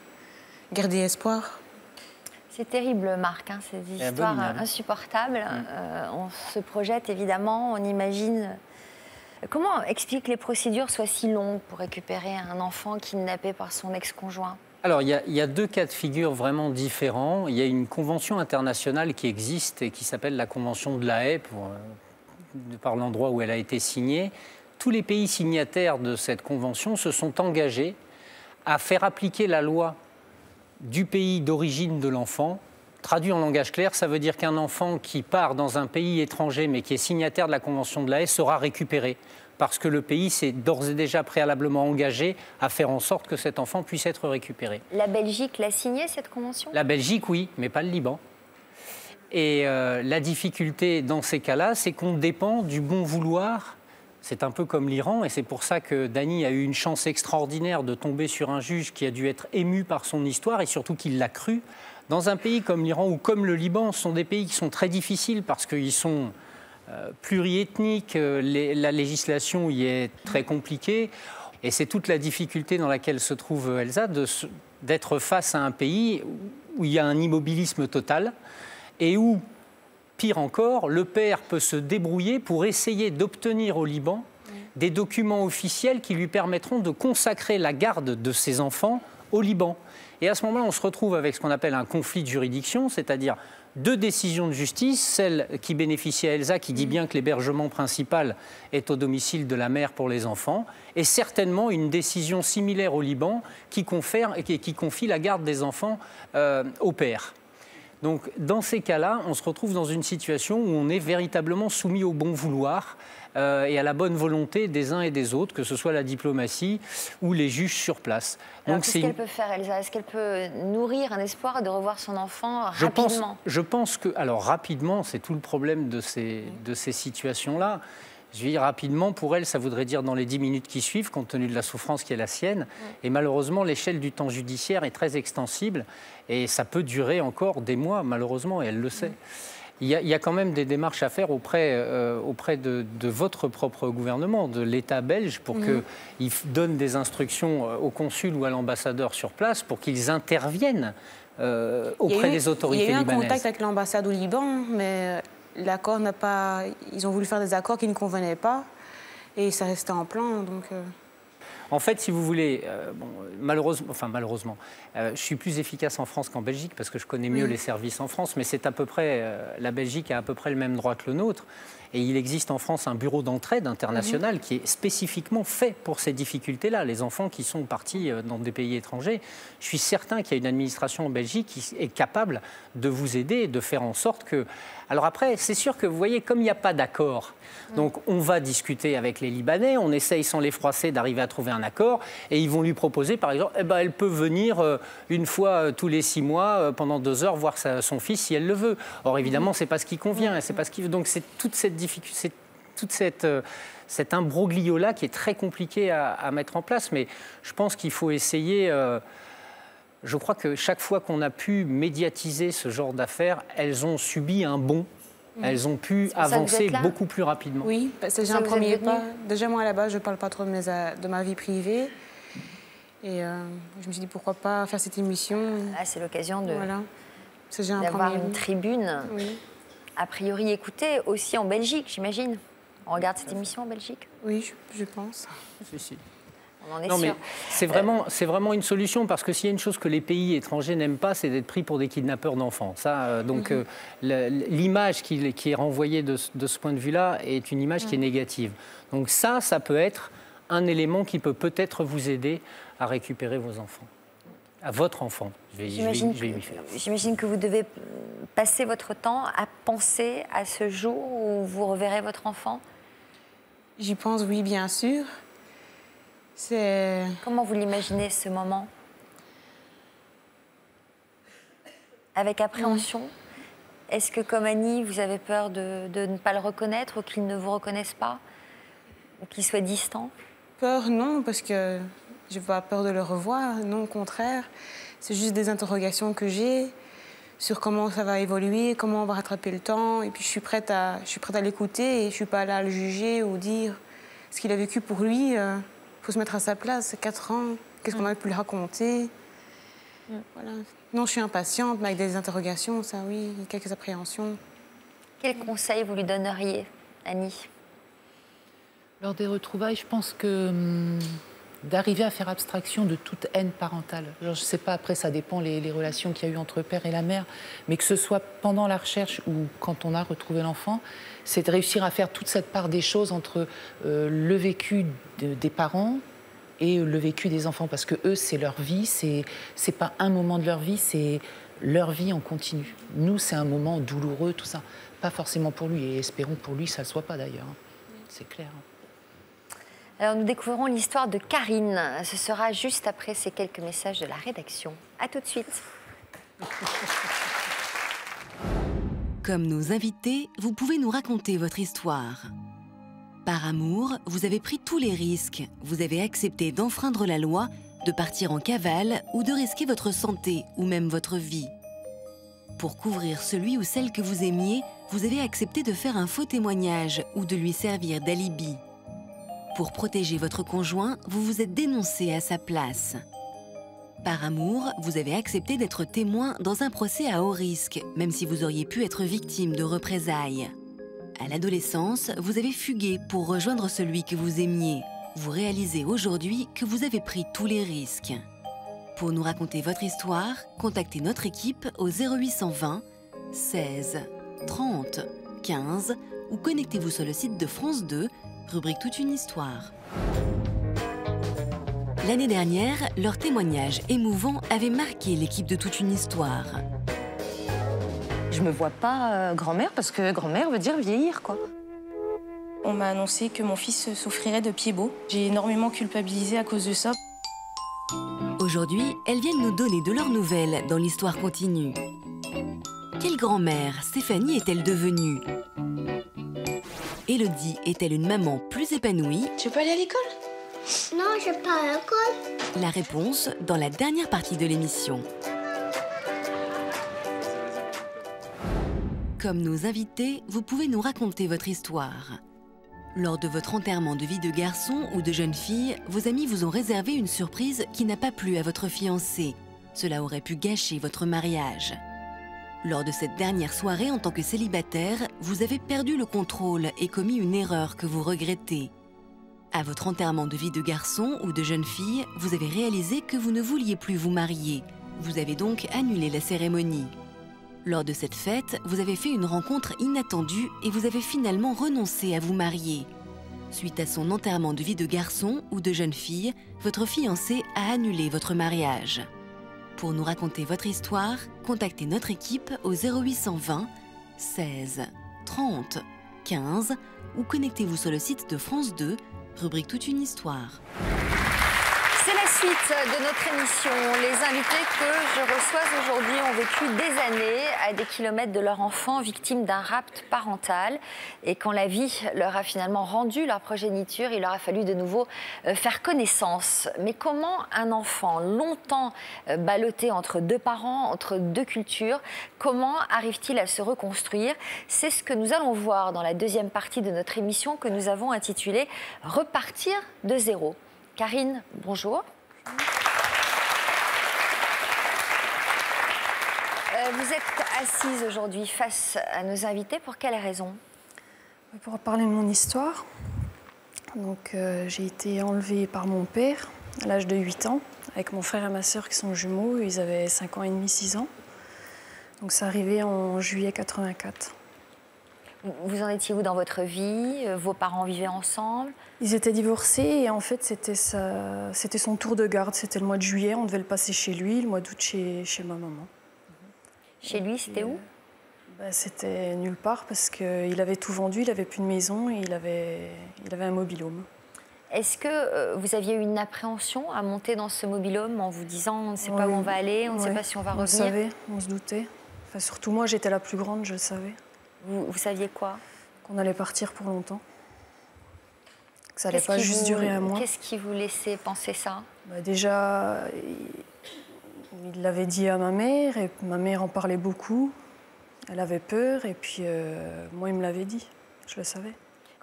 garder espoir. C'est terrible, Marc, ces histoires insupportables. On se projette, évidemment, on imagine... Comment expliquer que les procédures soient si longues pour récupérer un enfant kidnappé par son ex-conjoint? Alors, il y a 2 cas de figure vraiment différents. Il y a une convention internationale qui existe et qui s'appelle la Convention de La Haye, par l'endroit où elle a été signée. Tous les pays signataires de cette convention se sont engagés à faire appliquer la loi du pays d'origine de l'enfant. Traduit en langage clair, ça veut dire qu'un enfant qui part dans un pays étranger mais qui est signataire de la Convention de La Haye sera récupéré parce que le pays s'est d'ores et déjà préalablement engagé à faire en sorte que cet enfant puisse être récupéré. La Belgique l'a signée, cette convention? La Belgique, oui, mais pas le Liban. Et la difficulté dans ces cas-là, c'est qu'on dépend du bon vouloir. C'est un peu comme l'Iran, et c'est pour ça que Dany a eu une chance extraordinaire de tomber sur un juge qui a dû être ému par son histoire, et surtout qu'il l'a cru. Dans un pays comme l'Iran ou comme le Liban, ce sont des pays qui sont très difficiles parce qu'ils sont pluriethniques, la législation y est très compliquée, et c'est toute la difficulté dans laquelle se trouve Elsa d'être face à un pays où il y a un immobilisme total, et où, pire encore, le père peut se débrouiller pour essayer d'obtenir au Liban des documents officiels qui lui permettront de consacrer la garde de ses enfants au Liban. Et à ce moment-là, on se retrouve avec ce qu'on appelle un conflit de juridiction, c'est-à-dire 2 décisions de justice, celle qui bénéficie à Elsa, qui dit bien que l'hébergement principal est au domicile de la mère pour les enfants, et certainement une décision similaire au Liban qui confie la garde des enfants au père. Donc, dans ces cas-là, on se retrouve dans une situation où on est véritablement soumis au bon vouloir et à la bonne volonté des uns et des autres, que ce soit la diplomatie ou les juges sur place. Alors, qu'est-ce qu'elle peut faire, Elsa? Est-ce qu'elle peut nourrir un espoir de revoir son enfant rapidement? Je pense que, alors rapidement, c'est tout le problème de ces situations-là. Je vais dire rapidement, pour elle, ça voudrait dire dans les 10 minutes qui suivent, compte tenu de la souffrance qui est la sienne. Et malheureusement, l'échelle du temps judiciaire est très extensible et ça peut durer encore des mois, malheureusement, et elle le sait. Il y a quand même des démarches à faire auprès de votre propre gouvernement, de l'État belge, pour qu'il donne des instructions au consul ou à l'ambassadeur sur place pour qu'ils interviennent auprès des autorités libanaises. Il y a eu un contact avec l'ambassade au Liban, mais l'accord n'a pas... Ils ont voulu faire des accords qui ne convenaient pas et ça restait en plan, donc... En fait, si vous voulez, malheureusement, je suis plus efficace en France qu'en Belgique parce que je connais mieux les services en France, mais c'est à peu près, la Belgique a à peu près le même droit que le nôtre. Et il existe en France un bureau d'entraide international qui est spécifiquement fait pour ces difficultés-là, les enfants qui sont partis dans des pays étrangers. Je suis certain qu'il y a une administration en Belgique qui est capable de vous aider et de faire en sorte que... Alors après, c'est sûr que vous voyez, comme il n'y a pas d'accord, donc on va discuter avec les Libanais, on essaye sans les froisser d'arriver à trouver un accord et ils vont lui proposer, par exemple, elle peut venir une fois tous les 6 mois pendant 2 heures voir son fils si elle le veut. Or évidemment, c'est pas ce qui convient, c'est pas ce qui veut. Donc c'est toute cette difficulté, cet imbroglio-là qui est très compliqué à mettre en place. Mais je pense qu'il faut essayer... je crois que chaque fois qu'on a pu médiatiser ce genre d'affaires, elles ont subi un bond. Elles ont pu avancer beaucoup plus rapidement. Oui, parce que j'ai un premier pas. Déjà, moi, à la base, je ne parle pas trop de ma vie privée. Et je me suis dit, pourquoi pas faire cette émission. Là, c'est l'occasion d'avoir une tribune. Oui. A priori, écoutez, aussi en Belgique, j'imagine. On regarde cette émission en Belgique? Oui, je pense. Si. On en est sûr. Mais c'est vraiment une solution parce que s'il y a une chose que les pays étrangers n'aiment pas, c'est d'être pris pour des kidnappeurs d'enfants. Ça, l'image qui est renvoyée de ce point de vue-là est une image qui est négative. Donc ça peut être un élément qui peut peut-être vous aider à récupérer vos enfants. À votre enfant, je vais lui faire. J'imagine que vous devez passer votre temps à penser à ce jour où vous reverrez votre enfant. J'y pense, oui, bien sûr. Comment vous l'imaginez, ce moment? Avec appréhension? Est-ce que, comme Annie, vous avez peur de ne pas le reconnaître ou qu'il ne vous reconnaisse pas? Ou qu'il soit distant? Peur, non, parce que je n'ai pas peur de le revoir. Non, au contraire. C'est juste des interrogations que j'ai sur comment ça va évoluer, comment on va rattraper le temps. Et puis, je suis prête à l'écouter et je ne suis pas là à le juger ou dire ce qu'il a vécu pour lui. Il faut se mettre à sa place, c'est 4 ans, qu'est-ce qu'on a pu lui raconter? Voilà. Non, je suis impatiente, mais avec des interrogations, ça oui, quelques appréhensions. Quel conseil vous lui donneriez, Annie? Lors des retrouvailles, je pense que d'arriver à faire abstraction de toute haine parentale. Alors, je ne sais pas, après, ça dépend les relations qu'il y a eu entre le père et la mère, mais que ce soit pendant la recherche ou quand on a retrouvé l'enfant, c'est de réussir à faire toute cette part des choses entre le vécu des parents et le vécu des enfants, parce que eux, c'est leur vie, c'est pas un moment de leur vie, c'est leur vie en continu. Nous, c'est un moment douloureux, tout ça. Pas forcément pour lui, et espérons pour lui, ça ne le soit pas d'ailleurs. C'est clair. Alors, nous découvrons l'histoire de Karine. Ce sera juste après ces quelques messages de la rédaction. À tout de suite. Comme nos invités, vous pouvez nous raconter votre histoire. Par amour, vous avez pris tous les risques. Vous avez accepté d'enfreindre la loi, de partir en cavale ou de risquer votre santé ou même votre vie. Pour couvrir celui ou celle que vous aimiez, vous avez accepté de faire un faux témoignage ou de lui servir d'alibi. Pour protéger votre conjoint, vous vous êtes dénoncé à sa place. Par amour, vous avez accepté d'être témoin dans un procès à haut risque, même si vous auriez pu être victime de représailles. À l'adolescence, vous avez fugué pour rejoindre celui que vous aimiez. Vous réalisez aujourd'hui que vous avez pris tous les risques. Pour nous raconter votre histoire, contactez notre équipe au 0820 16 30 15 ou connectez-vous sur le site de France 2, rubrique Toute une histoire. L'année dernière, leur témoignage émouvant avait marqué l'équipe de Toute une histoire. Je me vois pas grand-mère parce que grand-mère veut dire vieillir, quoi. On m'a annoncé que mon fils souffrirait de pieds-bots. J'ai énormément culpabilisé à cause de ça. Aujourd'hui, elles viennent nous donner de leurs nouvelles dans l'histoire continue. Quelle grand-mère Stéphanie est-elle devenue? Élodie est-elle une maman plus épanouie? Tu veux pas aller à l'école? Non, je vais pas à l'école. La réponse dans la dernière partie de l'émission. Comme nos invités, vous pouvez nous raconter votre histoire. Lors de votre enterrement de vie de garçon ou de jeune fille, vos amis vous ont réservé une surprise qui n'a pas plu à votre fiancé. Cela aurait pu gâcher votre mariage. Lors de cette dernière soirée en tant que célibataire, vous avez perdu le contrôle et commis une erreur que vous regrettez. À votre enterrement de vie de garçon ou de jeune fille, vous avez réalisé que vous ne vouliez plus vous marier. Vous avez donc annulé la cérémonie. Lors de cette fête, vous avez fait une rencontre inattendue et vous avez finalement renoncé à vous marier. Suite à son enterrement de vie de garçon ou de jeune fille, votre fiancé a annulé votre mariage. Pour nous raconter votre histoire, contactez notre équipe au 0820 16 30 15 ou connectez-vous sur le site de France 2, rubrique Toute une histoire. C'est la suite de notre émission. Les invités que je reçois aujourd'hui ont vécu des années à des kilomètres de leur enfant victime d'un rapt parental. Et quand la vie leur a finalement rendu leur progéniture, il leur a fallu de nouveau faire connaissance. Mais comment un enfant longtemps ballotté entre deux parents, entre deux cultures, comment arrive-t-il à se reconstruire? C'est ce que nous allons voir dans la deuxième partie de notre émission que nous avons intitulée « Repartir de zéro ». Karine, bonjour. Vous êtes assise aujourd'hui face à nos invités. Pour quelle raison? Pour parler de mon histoire. Donc, j'ai été enlevée par mon père à l'âge de 8 ans, avec mon frère et ma sœur qui sont jumeaux. Ils avaient 5 ans et demi, 6 ans. Donc, ça arrivait en juillet 84. Vous en étiez où dans votre vie? Vos parents vivaient ensemble? Ils étaient divorcés et en fait, c'était son tour de garde. C'était le mois de juillet, on devait le passer chez lui, le mois d'août chez ma maman. Chez lui, c'était où? C'était nulle part parce qu'il avait tout vendu, il n'avait plus de maison et il avait un mobil-home. Est-ce que vous aviez eu une appréhension à monter dans ce mobil-home en vous disant on ne sait pas où on va aller, on ne sait pas si on va revenir? On savait, on se doutait. Enfin, surtout moi, j'étais la plus grande, je le savais. Vous saviez quoi? Qu'on allait partir pour longtemps. Que ça n'allait pas juste durer un mois. Qu'est-ce qui vous laissait penser ça? Déjà, il l'avait dit à ma mère, et ma mère en parlait beaucoup. Elle avait peur, et puis moi, il me l'avait dit. Je le savais.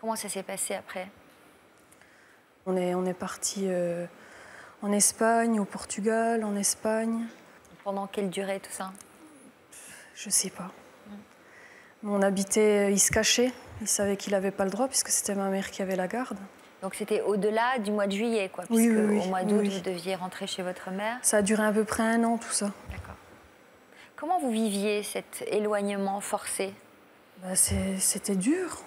Comment ça s'est passé après? On est parti en Espagne, au Portugal, en Espagne. Pendant quelle durée tout ça? Je sais pas. On habitait, il se cachait, il savait qu'il n'avait pas le droit puisque c'était ma mère qui avait la garde. Donc c'était au-delà du mois de juillet, quoi, oui, puisque oui, au mois d'août, oui. vous deviez rentrer chez votre mère. Ça a duré à peu près 1 an, tout ça. D'accord. Comment vous viviez cet éloignement forcé? C'était dur,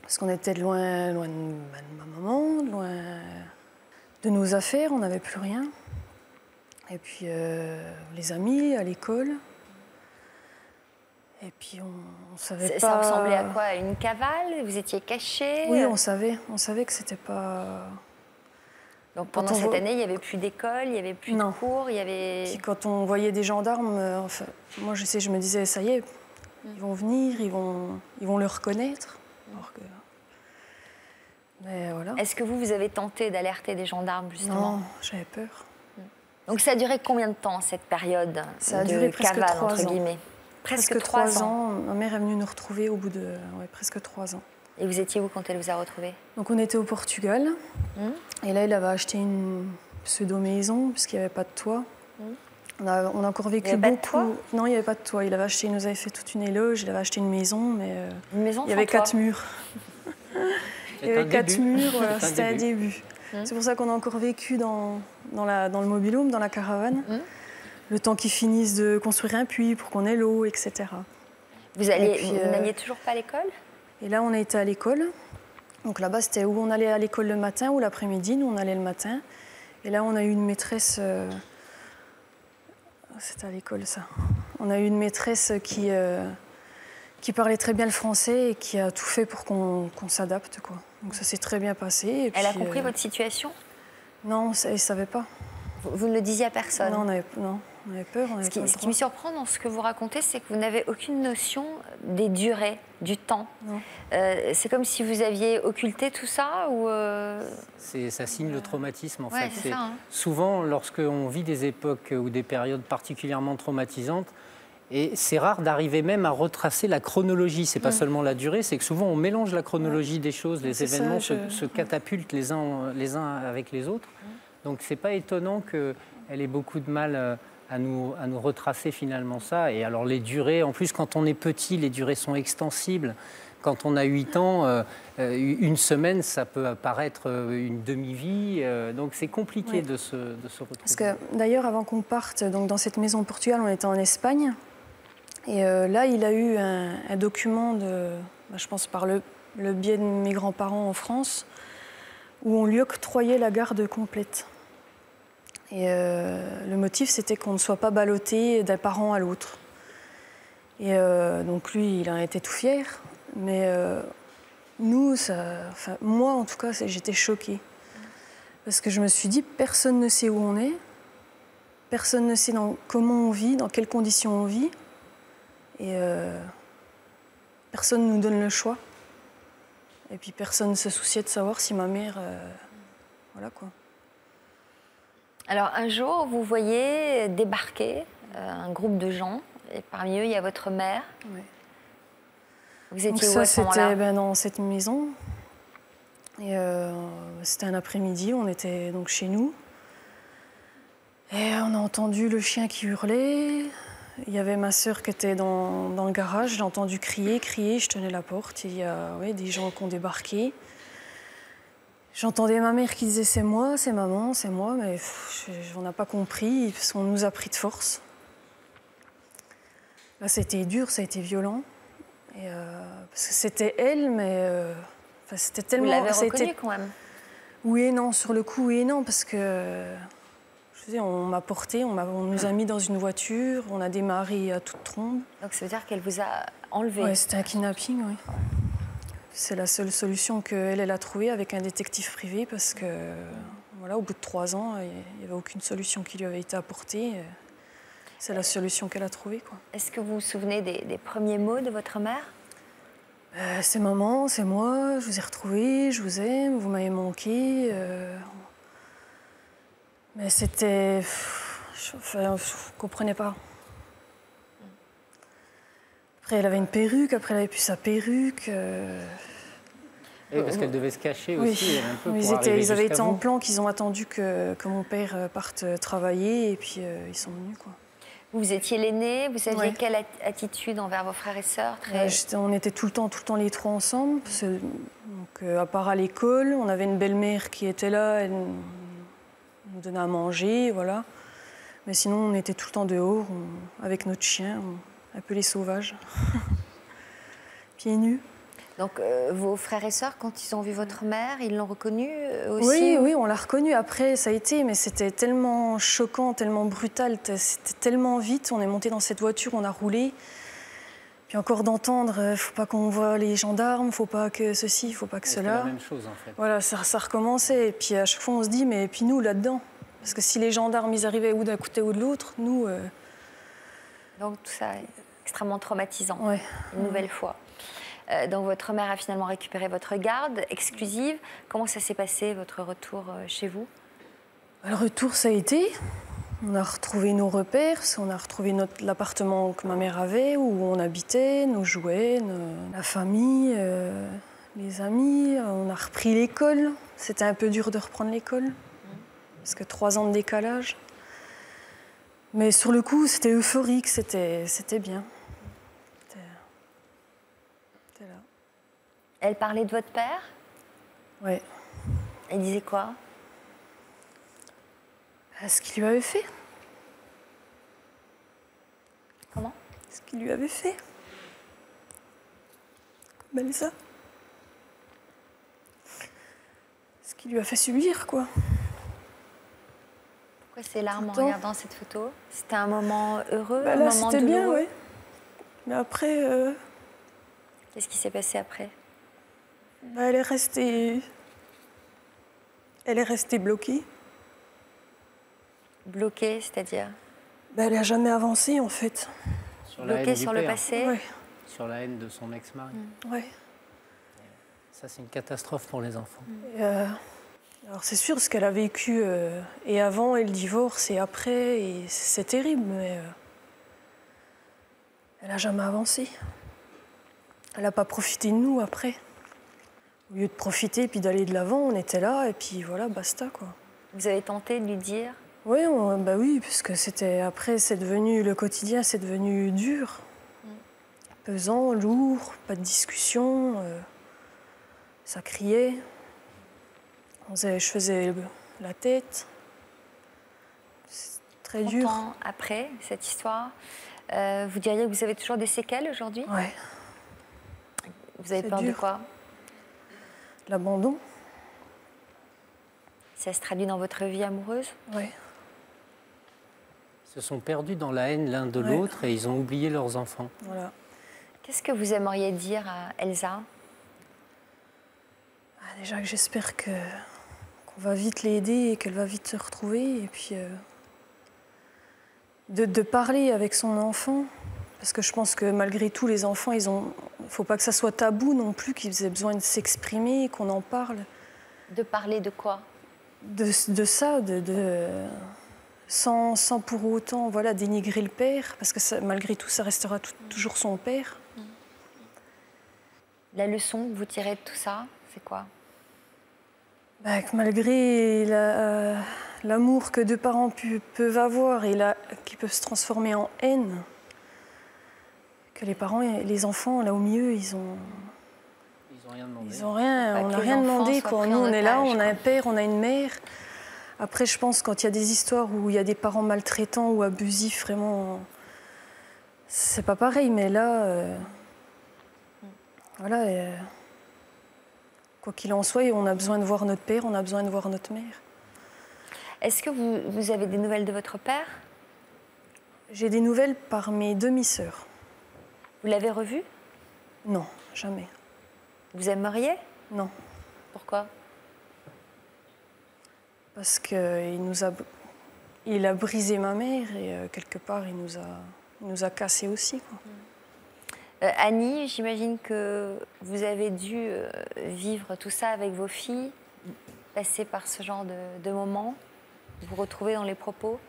parce qu'on était loin de ma maman, loin de nos affaires, on n'avait plus rien. Et puis les amis à l'école. Et puis on savait pas... Ça ressemblait à quoi? À une cavale? Vous étiez cachés? Oui, on savait que c'était pas... Donc pendant cette année, il n'y avait plus d'école, il n'y avait plus de cours, il y avait... Puis quand on voyait des gendarmes, moi je me disais, ça y est, ils vont venir, ils vont le reconnaître. Alors que... Mais voilà. Est-ce que vous avez tenté d'alerter des gendarmes, justement? Non, j'avais peur. Donc ça a duré combien de temps, cette période? Ça a duré presque cavale, 3 entre ans. guillemets. Presque 3 ans. Ma mère est venue nous retrouver au bout de presque 3 ans. Et vous étiez où quand elle vous a retrouvés? Donc on était au Portugal. Et là, il avait acheté une pseudo-maison, puisqu'il n'y avait pas de toit. On a encore vécu beaucoup. Il n'y avait pas de toit? Non, il n'y avait pas de toit. Il nous avait fait toute une éloge, il avait acheté une maison, mais une maison il y avait 4 murs. Il y avait 4 murs, voilà, c'était un début. C'est pour ça qu'on a encore vécu dans le mobil-home, dans la caravane. Le temps qu'ils finissent de construire un puits pour qu'on ait l'eau, etc. Vous n'alliez toujours pas à l'école? Et là, on a été à l'école. Donc là-bas, c'était où on allait à l'école le matin ou l'après-midi. Nous, on allait le matin. Et là, on a eu une maîtresse... C'était à l'école, ça. On a eu une maîtresse qui parlait très bien le français et qui a tout fait pour qu'on s'adapte, quoi. Donc ça s'est très bien passé. Et Elle a compris votre situation? Non, elle ne savait pas. Vous ne le disiez à personne? Non, on avait peur. Ce qui me surprend dans ce que vous racontez, c'est que vous n'avez aucune notion des durées, du temps. C'est comme si vous aviez occulté tout ça ou Ça signe le traumatisme, en ouais, fait. c'est ça, hein. Souvent, lorsqu'on vit des époques ou des périodes particulièrement traumatisantes, et c'est rare d'arriver même à retracer la chronologie. C'est pas seulement la durée, c'est que souvent on mélange la chronologie des choses, les événements se catapultent les uns avec les autres. Donc c'est pas étonnant qu'elle ait beaucoup de mal à nous retracer finalement ça. Et alors les durées, en plus quand on est petit, les durées sont extensibles. Quand on a 8 ans, une semaine, ça peut paraître une demi-vie. Donc c'est compliqué de se retrouver. Parce que d'ailleurs, avant qu'on parte donc, dans cette maison au Portugal, on était en Espagne. Et là, il a eu un document, je pense par le biais de mes grands-parents en France, où on lui octroyait la garde complète. Et le motif, c'était qu'on ne soit pas ballotté d'un parent à l'autre. Et donc lui, il en était tout fier. Mais nous, moi en tout cas, j'étais choquée. Parce que je me suis dit, personne ne sait où on est. Personne ne sait comment on vit, dans quelles conditions on vit. Et personne ne nous donne le choix. Et puis personne ne se souciait de savoir si ma mère... voilà quoi. Alors un jour, vous voyez débarquer un groupe de gens. Et parmi eux, il y a votre mère. Oui. Vous étiez où à ce moment-là? C'était dans cette maison. Et c'était un après-midi, on était donc chez nous. Et on a entendu le chien qui hurlait. Il y avait ma sœur qui était dans le garage. J'ai entendu crier, je tenais la porte. Il y a des gens qui ont débarqué. J'entendais ma mère qui disait « c'est moi, c'est maman, c'est moi », mais on n'a pas compris parce qu'on nous a pris de force. Là, c'était dur, ça a été violent. Et, parce que c'était elle, mais c'était tellement... Vous l'avez reconnue quand même? Oui et non, sur le coup, oui et non, parce que... Je veux dire, on m'a portée, on nous a mis dans une voiture, on a démarré à toute trombe. Donc ça veut dire qu'elle vous a enlevé? Oui, c'était un kidnapping, oui. C'est la seule solution qu'elle a trouvée avec un détective privé, parce que, voilà, au bout de 3 ans, il n'y avait aucune solution qui lui avait été apportée. C'est la solution qu'elle a trouvée, quoi. Est-ce que vous vous souvenez des premiers mots de votre mère? C'est maman, c'est moi, je vous ai retrouvé, je vous aime, vous m'avez manqué. Mais c'était... je ne comprenais pas. Après, elle avait une perruque, après elle avait plus sa perruque. Oui, parce qu'elle devait se cacher aussi un peu pour ils avaient été en vous. plan qu'ils ont attendu que mon père parte travailler et puis ils sont venus, quoi. Vous étiez l'aîné, vous aviez quelle attitude envers vos frères et sœurs? On était tout le temps les 3 ensemble. Donc, à part à l'école, on avait une belle-mère qui était là, elle nous donnait à manger, voilà. Mais sinon, on était tout le temps dehors, avec notre chien, un peu les sauvages. Pieds nus. Donc, vos frères et sœurs, quand ils ont vu votre mère, ils l'ont reconnue aussi? Oui, on l'a reconnue. Après, ça a été, mais c'était tellement choquant, tellement brutal, c'était tellement vite. On est monté dans cette voiture, on a roulé. Puis encore d'entendre, faut pas qu'on voit les gendarmes, faut pas que ceci, faut pas que cela. C'est la même chose, en fait. Voilà, ça recommençait. Et puis à chaque fois, on se dit, mais et puis nous, là-dedans? Parce que si les gendarmes, ils arrivaient ou d'un côté ou de l'autre, nous... Donc tout ça est extrêmement traumatisant, ouais. Une nouvelle fois. Donc votre mère a finalement récupéré votre garde exclusive. Comment ça s'est passé, votre retour chez vous? Le retour, ça a été... On a retrouvé nos repères, on a retrouvé l'appartement que ma mère avait, où on habitait, nos jouets, la famille, les amis. On a repris l'école. C'était un peu dur de reprendre l'école, parce que 3 ans de décalage. Mais sur le coup, c'était euphorique, c'était bien. C'était là. Elle parlait de votre père? Oui. Elle disait quoi? Ce qu'il lui avait fait. Comment? Ce qu'il lui avait fait. Comme Elsa. Ce qu'il lui a fait subir, quoi. Pourquoi ces larmes en regardant cette photo? C'était un moment heureux, Bah un là, moment c'était bien, douloureux? oui. Mais après... Qu'est-ce qui s'est passé après? Bah, elle est restée bloquée. Bloquée, c'est-à-dire? Bah, elle n'a jamais avancé, en fait. Bloquée sur le passé? Ouais. Sur la haine de son ex-mari. Ouais. Ça, c'est une catastrophe pour les enfants. Alors c'est sûr ce qu'elle a vécu et avant et le divorce et après, et c'est terrible, mais elle n'a jamais avancé. Elle n'a pas profité de nous après. Au lieu de profiter puis d'aller de l'avant, on était là et puis voilà, basta quoi. Vous avez tenté de lui dire? Oui, bah oui, puisque c'était après, c'est devenu le quotidien, c'est devenu dur, pesant, lourd, pas de discussion, ça criait. Je faisais la tête. C'est très dur. 30 ans après cette histoire, vous diriez que vous avez toujours des séquelles aujourd'hui? Ouais. Vous avez peur de quoi? L'abandon. Ça se traduit dans votre vie amoureuse? Oui. Ils se sont perdus dans la haine l'un de l'autre et ils ont oublié leurs enfants. Voilà. Qu'est-ce que vous aimeriez dire à Elsa? Déjà que j'espère qu'on va vite l'aider et qu'elle va vite se retrouver. Et puis de parler avec son enfant. Parce que je pense que malgré tout, les enfants, il ne faut pas que ça soit tabou non plus, qu'ils aient besoin de s'exprimer, qu'on en parle. De parler de quoi? De ça, sans pour autant dénigrer le père, parce que ça, malgré tout, ça restera toujours son père. La leçon que vous tirez de tout ça, c'est quoi? Bah, que malgré l'amour que deux parents peuvent avoir et qui peuvent se transformer en haine, que les parents et les enfants, là au milieu, ils ont rien demandé. Ils ont rien, on n'a rien demandé. Quoi. Nous, on est là, on a un père, on a une mère. Après, je pense quand il y a des histoires où il y a des parents maltraitants ou abusifs, vraiment, c'est pas pareil. Mais là, voilà, quoi qu'il en soit, on a besoin de voir notre père, on a besoin de voir notre mère. Est-ce que vous avez des nouvelles de votre père? J'ai des nouvelles par mes demi-sœurs. Vous l'avez revu? Non, jamais. Vous aimeriez? Non. Pourquoi? Parce qu'il a brisé ma mère et quelque part, il nous a cassés aussi. Quoi. Annie, j'imagine que vous avez dû vivre tout ça avec vos filles, passer par ce genre de moments, vous retrouver dans les propos.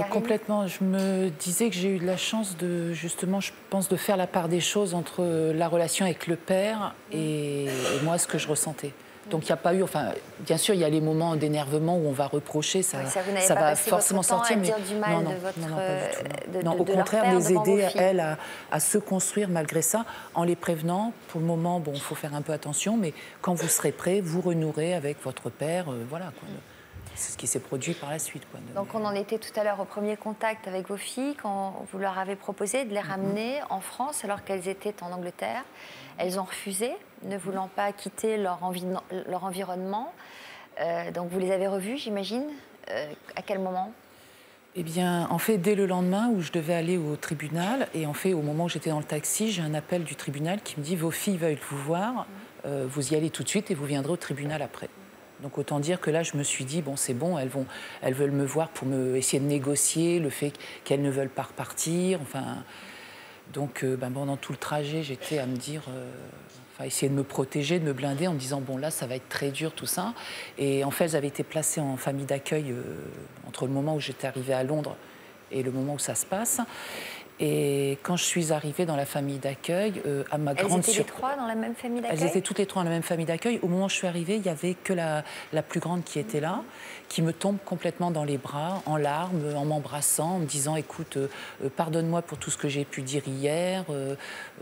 Complètement. Je me disais que j'ai eu de la chance de, justement, je pense, de faire la part des choses entre la relation avec le père et moi, ce que je ressentais. Donc, il n'y a pas eu... Enfin, bien sûr, il y a les moments d'énervement où on va reprocher, ça va forcément sortir. Mais non, au contraire, les aider, elles, à se construire malgré ça, en les prévenant. Pour le moment, bon, il faut faire un peu attention, mais quand vous serez prêts, vous renouerez avec votre père, voilà, quoi. C'est ce qui s'est produit par la suite. Quoi. Donc on en était tout à l'heure au premier contact avec vos filles, quand vous leur avez proposé de les ramener en France alors qu'elles étaient en Angleterre. Elles ont refusé, ne voulant pas quitter leur environnement. Donc vous les avez revues, j'imagine. À quel moment? Eh bien, en fait, dès le lendemain où je devais aller au tribunal, et en fait, au moment où j'étais dans le taxi, j'ai un appel du tribunal qui me dit « Vos filles veulent vous voir, vous y allez tout de suite et vous viendrez au tribunal après ». Donc autant dire que là, je me suis dit, bon, c'est bon, elles veulent me voir pour essayer de négocier le fait qu'elles ne veulent pas repartir. Enfin, donc pendant tout le trajet, j'étais à me dire, essayer de me protéger, de me blinder en me disant, bon, là, ça va être très dur, tout ça. Et en fait, elles avaient été placées en famille d'accueil entre le moment où j'étais arrivée à Londres et le moment où ça se passe. Et quand je suis arrivée dans la famille d'accueil, à ma grande surprise... Elles étaient les trois dans la même famille d'accueil? Elles étaient toutes les trois dans la même famille d'accueil. Au moment où je suis arrivée, il n'y avait que la plus grande qui était là, qui me tombe complètement dans les bras, en larmes, en m'embrassant, en me disant « Écoute, pardonne-moi pour tout ce que j'ai pu dire hier.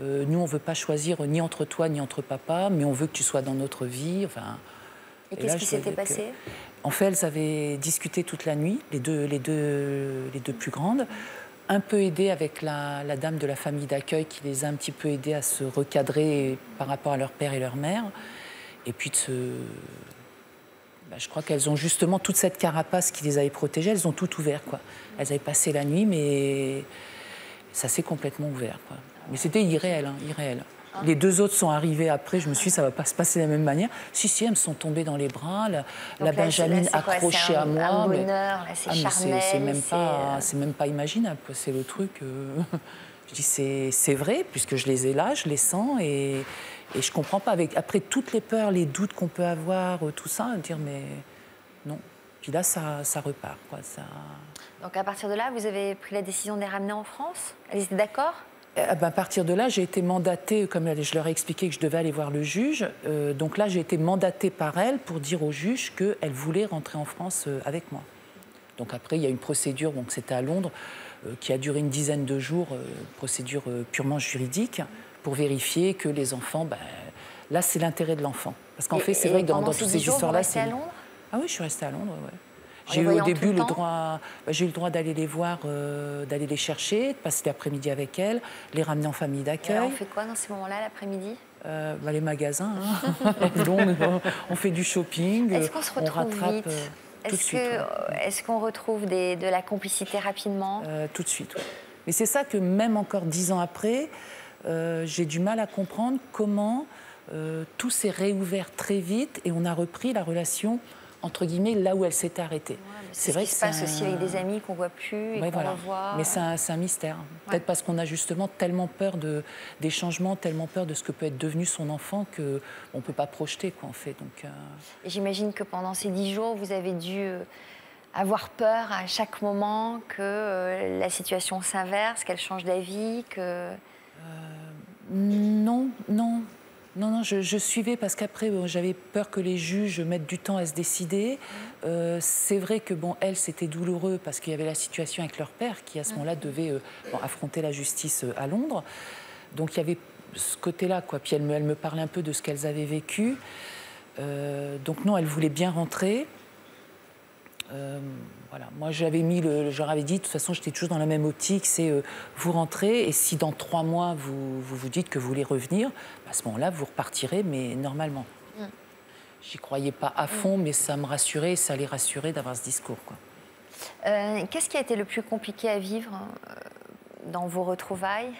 Nous, on ne veut pas choisir ni entre toi ni entre papa, mais on veut que tu sois dans notre vie. » Et qu'est-ce qui s'était passé? En fait, elles avaient discuté toute la nuit, les deux plus grandes, un peu aidées avec la dame de la famille d'accueil qui les a un petit peu aidées à se recadrer par rapport à leur père et leur mère. Et puis je crois qu'elles ont justement toute cette carapace qui les avait protégées, elles ont tout ouvert, quoi. Elles avaient passé la nuit, mais ça s'est complètement ouvert, quoi. Mais c'était irréel, hein, irréel. Les deux autres sont arrivées après, je me suis dit, ça ne va pas se passer de la même manière. Si, elles me sont tombées dans les bras, la Benjamine accrochée à moi. Un bonheur, c'est charnel. C'est même pas imaginable, c'est le truc... Je dis, c'est vrai, puisque je les ai là, je les sens, et je ne comprends pas. Après toutes les peurs, les doutes qu'on peut avoir, tout ça, dire, mais non. Puis là, ça repart, quoi. Donc à partir de là, vous avez pris la décision de les ramener en France? Elles étaient d'accord? À partir de là, j'ai été mandatée, comme je leur ai expliqué que je devais aller voir le juge. Donc là, j'ai été mandatée par elle pour dire au juge qu'elle voulait rentrer en France avec moi. Donc après, il y a une procédure, donc c'était à Londres, qui a duré une dizaine de jours, procédure purement juridique, pour vérifier que les enfants... là, c'est l'intérêt de l'enfant. Parce qu'en fait, c'est vrai que dans toutes ces histoires-là... Vous restez à Londres? Ah oui, je suis restée à Londres, oui. J'ai eu au début le droit d'aller les voir, d'aller les chercher, de passer l'après-midi avec elles, les ramener en famille d'accueil. On fait quoi dans ces moments-là, l'après-midi? Les magasins. Hein. Donc, on fait du shopping. Est-ce qu'on se retrouve vite? Tout de suite. Est-ce qu'on retrouve de la complicité rapidement? Tout de suite, oui. Mais c'est ça que même encore 10 ans après, j'ai du mal à comprendre comment tout s'est réouvert très vite et on a repris la relation entre guillemets, là où elle s'était arrêtée. Ouais, c'est vrai que ça se passe aussi avec des amis qu'on ne voit plus et qu'on revoit. Mais c'est un mystère. Ouais. Peut-être parce qu'on a justement tellement peur des changements, tellement peur de ce que peut être devenu son enfant qu'on ne peut pas projeter, quoi, en fait. Donc, Et j'imagine que pendant ces 10 jours, vous avez dû avoir peur à chaque moment que la situation s'inverse, qu'elle change d'avis, que... Non, je suivais parce qu'après, j'avais peur que les juges mettent du temps à se décider. C'est vrai que, elle, c'était douloureux parce qu'il y avait la situation avec leur père qui, à ce moment-là, devait affronter la justice à Londres. Donc, il y avait ce côté-là, quoi. Puis elle me parlait un peu de ce qu'elles avaient vécu. Donc, non, elle voulait bien rentrer. Voilà. Moi, je leur avais dit, de toute façon, j'étais toujours dans la même optique, c'est vous rentrez, et si dans 3 mois, vous dites que vous voulez revenir, à ce moment-là, vous repartirez, mais normalement. J'y croyais pas à fond, mais ça me rassurait, ça les rassurait d'avoir ce discours, quoi. Qu'est-ce qui a été le plus compliqué à vivre dans vos retrouvailles?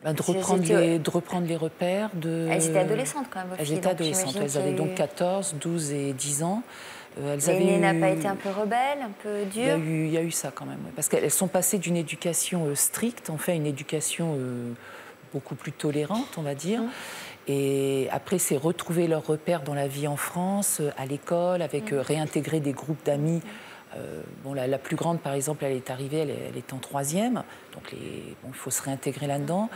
De reprendre les repères. Elles étaient adolescentes, quand même, vos filles. Elles étaient adolescentes, elles avaient donc 14, 12 et 10 ans. L'aînée n'a pas été un peu rebelle, un peu dure? Il y a eu ça quand même, parce qu'elles sont passées d'une éducation stricte, en fait, à une éducation beaucoup plus tolérante, on va dire. Et après, c'est retrouver leurs repères dans la vie en France, à l'école, avec réintégrer des groupes d'amis. La plus grande, par exemple, elle est arrivée, elle est en 3e, donc il faut se réintégrer là-dedans.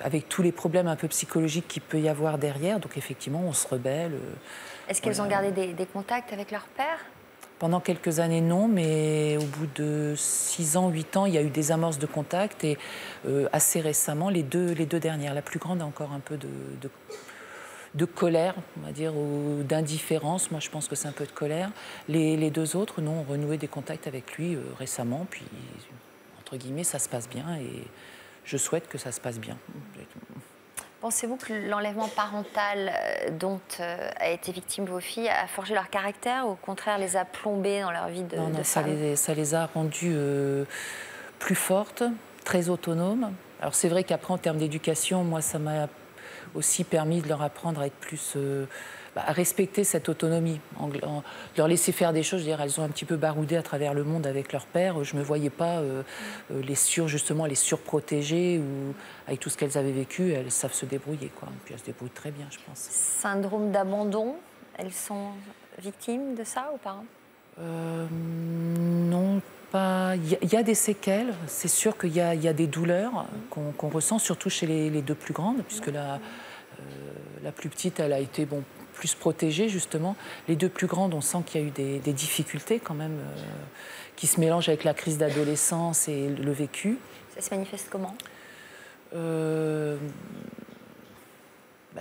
Avec tous les problèmes un peu psychologiques qu'il peut y avoir derrière, donc effectivement, on se rebelle. Est-ce qu'elles ont gardé des contacts avec leur père? Pendant quelques années, non, mais au bout de 6 ans, 8 ans, il y a eu des amorces de contact et assez récemment, les deux dernières. La plus grande a encore un peu de colère, on va dire, ou d'indifférence. Moi, je pense que c'est un peu de colère. Les deux autres, non, ont renoué des contacts avec lui récemment, puis, entre guillemets, ça se passe bien et je souhaite que ça se passe bien. Pensez-vous que l'enlèvement parental dont a été victime vos filles a forgé leur caractère ou au contraire les a plombées dans leur vie de femme? Ça les a rendues plus fortes, très autonomes. Alors c'est vrai qu'après, en termes d'éducation, moi, ça m'a aussi permis de leur apprendre à être plus... à respecter cette autonomie, de leur laisser faire des choses. Je veux dire, elles ont un petit peu baroudé à travers le monde avec leur père. Je ne me voyais pas les surprotéger ou avec tout ce qu'elles avaient vécu, elles savent se débrouiller, quoi. Puis elles se débrouillent très bien, je pense. Syndrome d'abandon, elles sont victimes de ça ou pas? Non, pas. Il y a des séquelles. C'est sûr qu'il y a des douleurs qu'on ressent, surtout chez les deux plus grandes, puisque la plus petite, elle a été plus protégée, justement. Les deux plus grandes, on sent qu'il y a eu des difficultés quand même qui se mélangent avec la crise d'adolescence et le vécu. Ça se manifeste comment?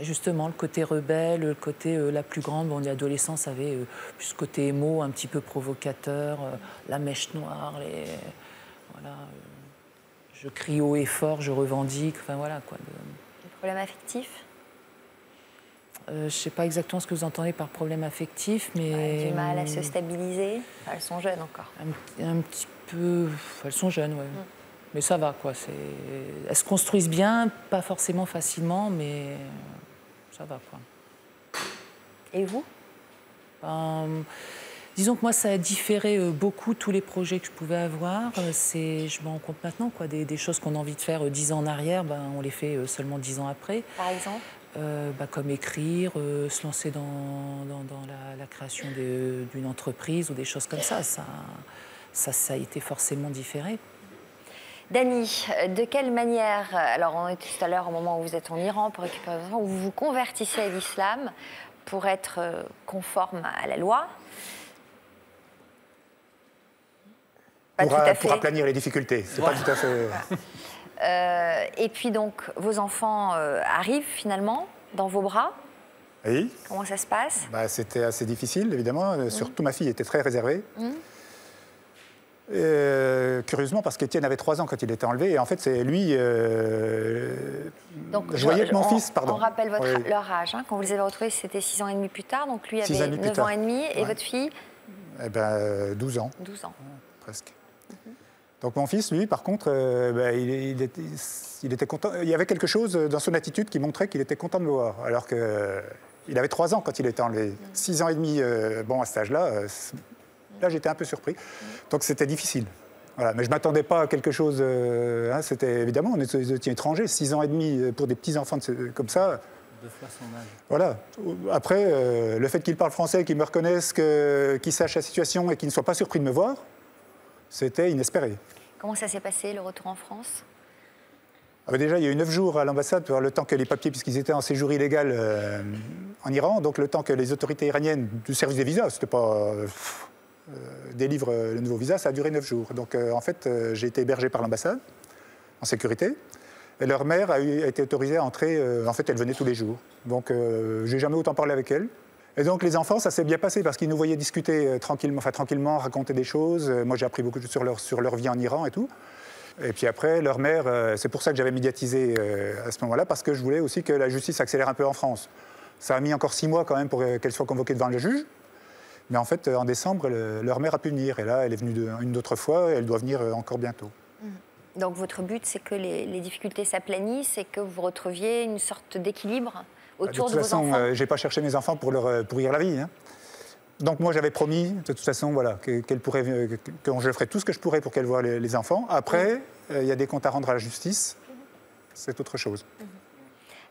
Justement, le côté rebelle, le côté la plus grande, bon, l'adolescence avait plus ce côté émo, un petit peu provocateur, la mèche noire, voilà, je crie haut et fort, je revendique, enfin voilà quoi. Des problèmes affectifs? Je ne sais pas exactement ce que vous entendez par problème affectif, mais... Du mal à se stabiliser? Elles sont jeunes encore. Un petit peu... Elles sont jeunes, oui. Mais ça va, quoi. Elles se construisent bien, pas forcément facilement, mais ça va, quoi. Et vous? Disons que moi, ça a différé beaucoup tous les projets que je pouvais avoir. Je me rends compte maintenant, quoi, des choses qu'on a envie de faire 10 ans en arrière, on les fait seulement 10 ans après. Par exemple? Comme écrire, se lancer dans la création d'une entreprise ou des choses comme ça. Ça a été forcément différé. Dany, de quelle manière, alors on était tout à l'heure au moment où vous êtes en Iran pour récupérer vos enfants, où vous vous convertissez à l'islam pour être conforme à la loi? Pour aplanir les difficultés, c'est pas tout à fait... Et puis donc, vos enfants arrivent finalement dans vos bras. Oui. Comment ça se passe? C'était assez difficile, évidemment. Surtout ma fille était très réservée. Curieusement, parce qu'Étienne avait 3 ans quand il était enlevé. Et en fait, c'est lui... Donc, je voyais que mon fils... Pardon. On rappelle leur âge. Quand vous les avez retrouvés, c'était 6 ans et demi plus tard. Donc lui avait 9 ans et demi. Et votre fille? 12 ans. 12 ans. Presque. Donc mon fils, lui, par contre, il était content. Il y avait quelque chose dans son attitude qui montrait qu'il était content de me voir. Alors qu'il avait 3 ans quand il était enlevé. 6 ans et demi, à cet âge-là, là j'étais un peu surpris. Donc c'était difficile. Voilà. Mais je ne m'attendais pas à quelque chose... c'était évidemment, on était étrangers. 6 ans et demi pour des petits-enfants comme ça... 2 fois son âge. Voilà. Après, le fait qu'il parle français, qu'il me reconnaisse, qu'il sache la situation et qu'il ne soit pas surpris de me voir, c'était inespéré. Comment ça s'est passé, le retour en France? Déjà, il y a eu 9 jours à l'ambassade, le temps que les papiers, puisqu'ils étaient en séjour illégal en Iran, donc le temps que les autorités iraniennes du service des visas, c'était pas délivrent le nouveau visa, ça a duré 9 jours. Donc en fait, j'ai été hébergé par l'ambassade, en sécurité, et leur mère a été autorisée à entrer, en fait, elle venait tous les jours. Donc j'ai jamais autant parlé avec elle. Et donc les enfants, ça s'est bien passé parce qu'ils nous voyaient discuter tranquillement, raconter des choses. Moi, j'ai appris beaucoup sur leur vie en Iran et tout. Et puis après, leur mère, c'est pour ça que j'avais médiatisé à ce moment-là, parce que je voulais aussi que la justice accélère un peu en France. Ça a mis encore 6 mois quand même pour qu'elle soit convoquée devant le juge. Mais en fait, en décembre, leur mère a pu venir. Et là, elle est venue une autre fois et elle doit venir encore bientôt. Donc votre but, c'est que les difficultés s'aplanissent et que vous retrouviez une sorte d'équilibre autour de vos enfants. De toute façon, je n'ai pas cherché mes enfants pour leur pourrir la vie. Donc moi, j'avais promis, de toute façon, que je ferais tout ce que je pourrais pour qu'elle voie les enfants. Après, il y a des comptes à rendre à la justice. C'est autre chose.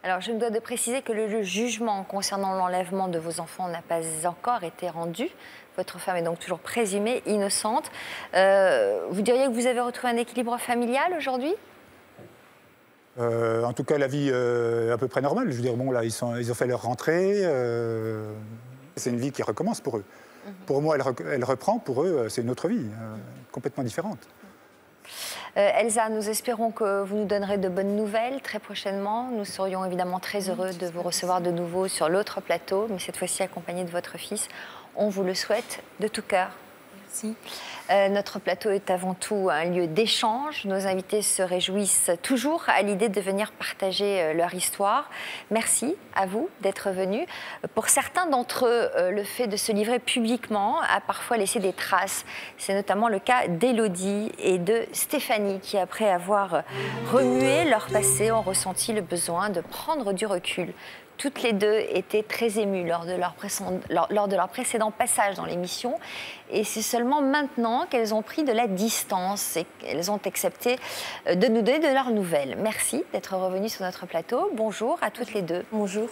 Alors, je me dois de préciser que le jugement concernant l'enlèvement de vos enfants n'a pas encore été rendu. Votre femme est donc toujours présumée innocente. Vous diriez que vous avez retrouvé un équilibre familial aujourd'hui ? En tout cas, la vie est à peu près normale. Je veux dire, là, ils ont fait leur rentrée. C'est une vie qui recommence pour eux. Pour moi, elle reprend. Pour eux, c'est une autre vie, complètement différente. Elsa, nous espérons que vous nous donnerez de bonnes nouvelles très prochainement. Nous serions évidemment très heureux de vous recevoir de nouveau sur l'autre plateau, mais cette fois-ci accompagné de votre fils. On vous le souhaite de tout cœur. Merci. Notre plateau est avant tout un lieu d'échange. Nos invités se réjouissent toujours à l'idée de venir partager leur histoire. Merci à vous d'être venus. Pour certains d'entre eux, le fait de se livrer publiquement a parfois laissé des traces. C'est notamment le cas d'Élodie et de Stéphanie qui, après avoir remué leur passé, ont ressenti le besoin de prendre du recul. Toutes les deux étaient très émues lors de leur précédent passage dans l'émission. Et c'est seulement maintenant qu'elles ont pris de la distance et qu'elles ont accepté de nous donner de leurs nouvelles. Merci d'être revenues sur notre plateau. Bonjour à toutes les deux. Bonjour.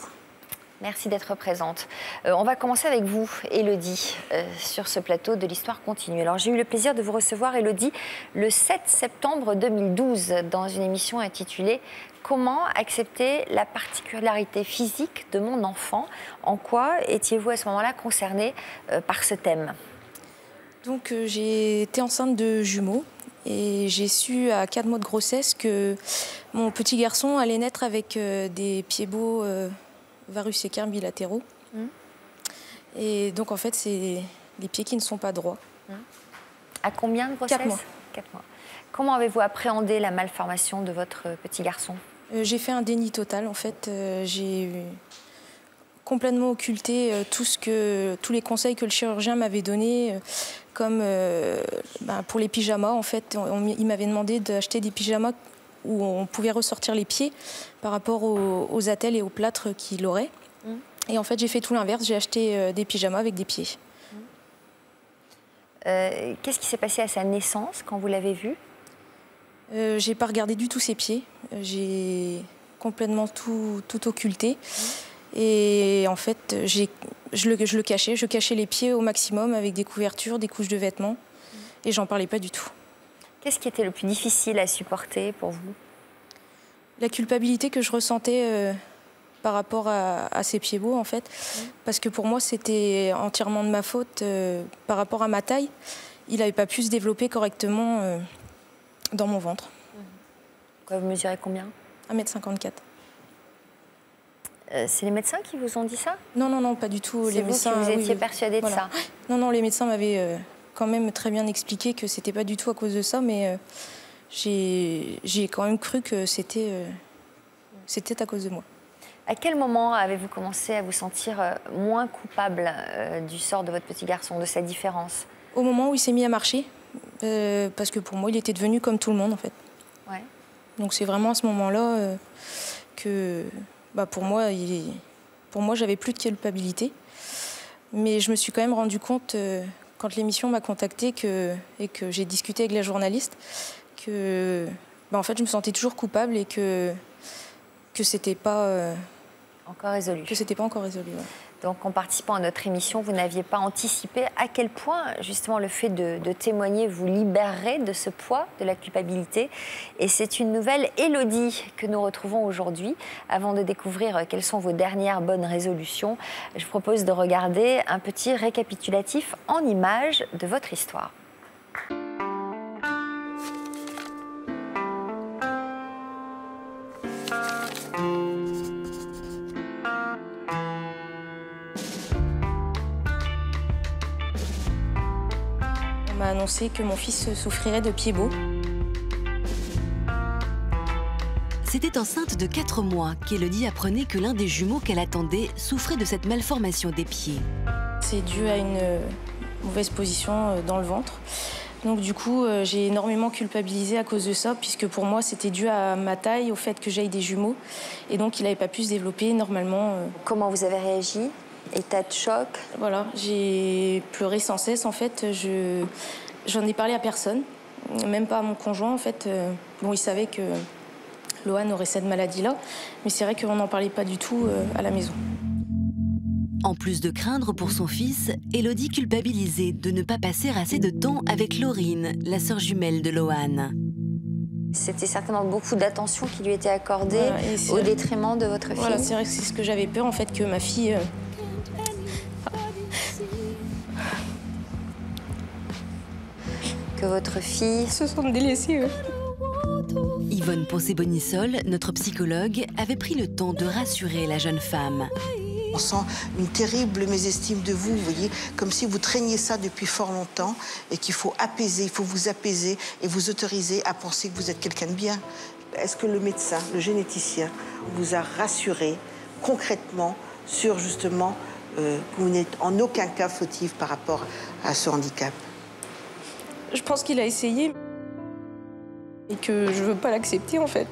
Merci d'être présente. On va commencer avec vous, Élodie, sur ce plateau de l'Histoire continue. Alors, j'ai eu le plaisir de vous recevoir, Élodie, le 7 septembre 2012, dans une émission intitulée « Comment accepter la particularité physique de mon enfant ?» En quoi étiez-vous à ce moment-là concernée par ce thème? Donc, j'ai été enceinte de jumeaux et j'ai su à 4 mois de grossesse que mon petit garçon allait naître avec des pieds beaux varus équerres bilatéraux. Et donc en fait, c'est les pieds qui ne sont pas droits. À combien de grossesse? 4 mois. 4 mois. Comment avez-vous appréhendé la malformation de votre petit garçon? J'ai fait un déni total. En fait, j'ai complètement occulté tous les conseils que le chirurgien m'avait donnés, comme pour les pyjamas. En fait, il m'avait demandé d'acheter des pyjamas où on pouvait ressortir les pieds par rapport aux attelles et aux plâtres qu'il aurait. Et en fait, j'ai fait tout l'inverse. J'ai acheté des pyjamas avec des pieds. Qu'est-ce qui s'est passé à sa naissance quand vous l'avez vu? J'ai pas regardé du tout ses pieds. J'ai complètement tout occulté. Et en fait, je le cachais. Je cachais les pieds au maximum avec des couvertures, des couches de vêtements. Et j'en parlais pas du tout. Qu'est-ce qui était le plus difficile à supporter pour vous? La culpabilité que je ressentais par rapport à ces pieds beaux, en fait. Parce que pour moi, c'était entièrement de ma faute par rapport à ma taille. Il n'avait pas pu se développer correctement dans mon ventre. Vous mesurez combien? 1,54 m. C'est les médecins qui vous ont dit ça? Non, pas du tout. C'est vous qui vous étiez persuadée de ça? Non, les médecins m'avaient quand même très bien expliqué que c'était pas du tout à cause de ça, mais j'ai quand même cru que c'était à cause de moi. À quel moment avez-vous commencé à vous sentir moins coupable du sort de votre petit garçon, de sa différence? Au moment où il s'est mis à marcher, parce que pour moi, il était devenu comme tout le monde, en fait. Ouais. Donc c'est vraiment à ce moment-là que, pour moi, j'avais plus de culpabilité. Mais je me suis quand même rendu compte, quand l'émission m'a contactée et que j'ai discuté avec la journaliste, que en fait, je me sentais toujours coupable et que c'était pas encore résolu. Que c'était pas encore résolu. Ouais. Donc, en participant à notre émission, vous n'aviez pas anticipé à quel point, justement, le fait de témoigner vous libérerait de ce poids, de la culpabilité. Et c'est une nouvelle Élodie que nous retrouvons aujourd'hui. Avant de découvrir quelles sont vos dernières bonnes résolutions, je vous propose de regarder un petit récapitulatif en images de votre histoire. On m'a annoncé que mon fils souffrirait de pieds beaux. C'était enceinte de 4 mois qu'Élodie apprenait que l'un des jumeaux qu'elle attendait souffrait de cette malformation des pieds. C'est dû à une mauvaise position dans le ventre. Donc du coup, j'ai énormément culpabilisé à cause de ça, puisque pour moi, c'était dû à ma taille, au fait que j'aille des jumeaux. Et donc, il n'avait pas pu se développer normalement. Comment vous avez réagi? État de choc? Voilà, j'ai pleuré sans cesse. En fait, j'en ai parlé à personne, même pas à mon conjoint. En fait, il savait que Lohan aurait cette maladie-là, mais c'est vrai qu'on n'en parlait pas du tout à la maison. En plus de craindre pour son fils, Élodie culpabilisait de ne pas passer assez de temps avec Laurine, la sœur jumelle de Lohan. C'était certainement beaucoup d'attention qui lui était accordée au détriment de votre fille. Voilà, c'est vrai que c'est ce que j'avais peur, en fait, que ma fille... Que votre fille se sente délaissée. Yvonne Poncé-Bonissol, notre psychologue, avait pris le temps de rassurer la jeune femme. On sent une terrible mésestime de vous, vous voyez, comme si vous traîniez ça depuis fort longtemps et qu'il faut apaiser, il faut vous apaiser et vous autoriser à penser que vous êtes quelqu'un de bien. Est-ce que le médecin, le généticien, vous a rassuré concrètement sur justement que vous n'êtes en aucun cas fautif par rapport à ce handicap? Je pense qu'il a essayé et que je veux pas l'accepter en fait.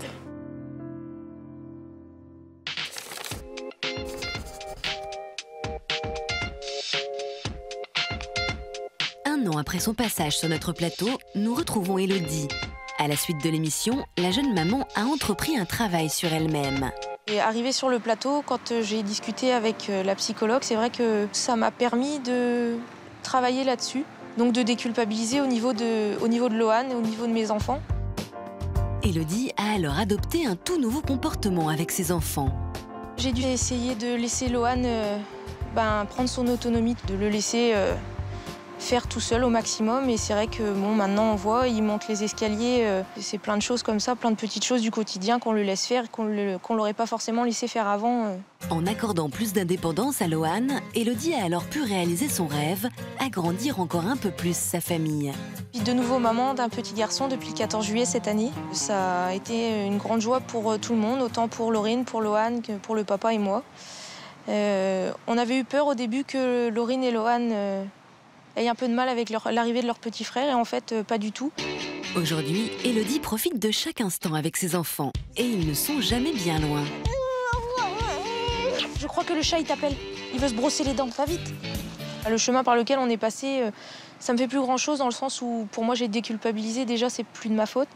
Un an après son passage sur notre plateau, nous retrouvons Élodie. À la suite de l'émission, la jeune maman a entrepris un travail sur elle-même. Et arrivée sur le plateau, quand j'ai discuté avec la psychologue, c'est vrai que ça m'a permis de travailler là-dessus. Donc de déculpabiliser au niveau de Lohan et au niveau de mes enfants. Élodie a alors adopté un tout nouveau comportement avec ses enfants. J'ai dû essayer de laisser Lohan prendre son autonomie, de le laisser faire tout seul au maximum. Et c'est vrai que bon, maintenant on voit, il monte les escaliers, c'est plein de choses comme ça, plein de petites choses du quotidien qu'on le laisse faire et qu'on l'aurait pas forcément laissé faire avant. En accordant plus d'indépendance à Lohan, Élodie a alors pu réaliser son rêve, agrandir encore un peu plus sa famille. Puis de nouveau maman d'un petit garçon depuis le 14 juillet cette année. Ça a été une grande joie pour tout le monde, autant pour Laurine, pour Lohan que pour le papa et moi. On avait eu peur au début que Laurine et Lohan aient un peu de mal avec l'arrivée de leur petit frère et en fait pas du tout. Aujourd'hui, Élodie profite de chaque instant avec ses enfants et ils ne sont jamais bien loin. Je crois que le chat il t'appelle, il veut se brosser les dents, va vite. Le chemin par lequel on est passé, ça me fait plus grand chose dans le sens où pour moi j'ai déculpabilisé, déjà c'est plus de ma faute.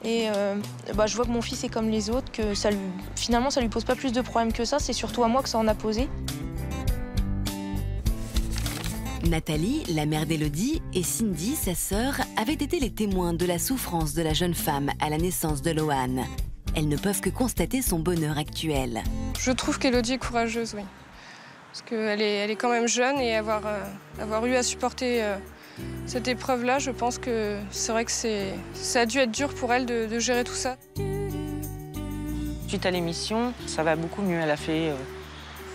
Et je vois que mon fils est comme les autres, que finalement ça lui pose pas plus de problèmes que ça, c'est surtout à moi que ça en a posé. Nathalie, la mère d'Élodie, et Cindy, sa sœur, avaient été les témoins de la souffrance de la jeune femme à la naissance de Lohan. Elles ne peuvent que constater son bonheur actuel. Je trouve qu'Élodie est courageuse, oui. Parce qu'elle est quand même jeune et avoir eu à supporter cette épreuve-là, je pense que c'est vrai que ça a dû être dur pour elle de gérer tout ça. Suite à l'émission, ça va beaucoup mieux.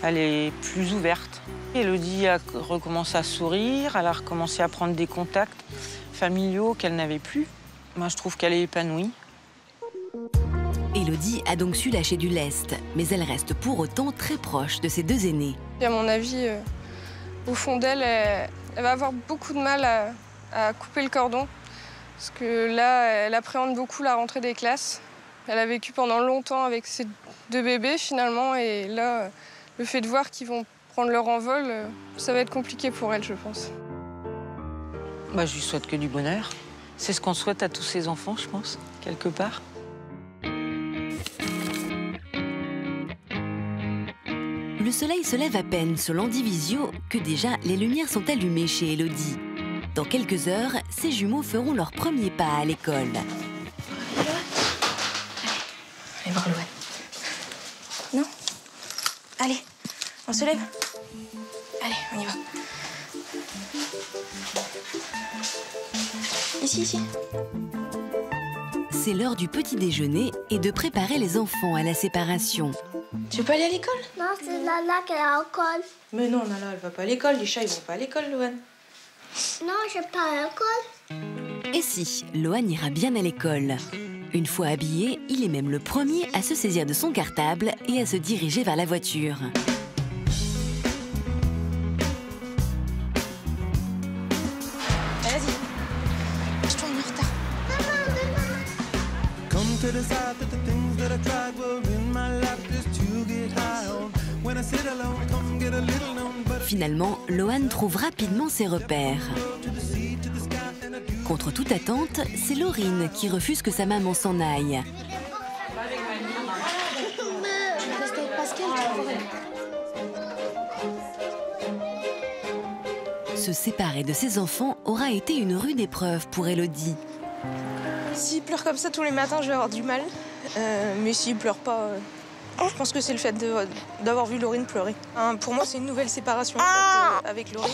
Elle est plus ouverte. Élodie a recommencé à sourire, elle a recommencé à prendre des contacts familiaux qu'elle n'avait plus. Moi, je trouve qu'elle est épanouie. Élodie a donc su lâcher du lest, mais elle reste pour autant très proche de ses deux aînés. Et à mon avis, au fond d'elle, elle va avoir beaucoup de mal à couper le cordon. Parce que là, elle appréhende beaucoup la rentrée des classes. Elle a vécu pendant longtemps avec ses deux bébés, finalement. Et là, le fait de voir qu'ils vont prendre leur envol, ça va être compliqué pour elle, je pense. Je lui souhaite que du bonheur. C'est ce qu'on souhaite à tous ses enfants, je pense, quelque part. Le soleil se lève à peine sur l'Andivisio que déjà les lumières sont allumées chez Élodie. Dans quelques heures, ses jumeaux feront leur premier pas à l'école. Allez voir Lohan. Non? Allez, on se lève. Allez, on y va. Ici. C'est l'heure du petit déjeuner et de préparer les enfants à la séparation. Tu veux pas aller à l'école? Non, c'est Lala qui est à l'école. Mais non, Lala, elle va pas à l'école. Les chats, ils vont pas à l'école, Lohan. Non, je vais pas à l'école. Et si, Lohan ira bien à l'école. Une fois habillé, il est même le premier à se saisir de son cartable et à se diriger vers la voiture. Vas-y. Je tourne en retard. Finalement, Lohan trouve rapidement ses repères. Contre toute attente, c'est Laurine qui refuse que sa maman s'en aille. Se séparer de ses enfants aura été une rude épreuve pour Élodie. S'il pleure comme ça tous les matins, je vais avoir du mal. Mais s'il pleure pas, je pense que c'est le fait d'avoir vu Laurine pleurer. Pour moi, c'est une nouvelle séparation en fait, avec Laurine.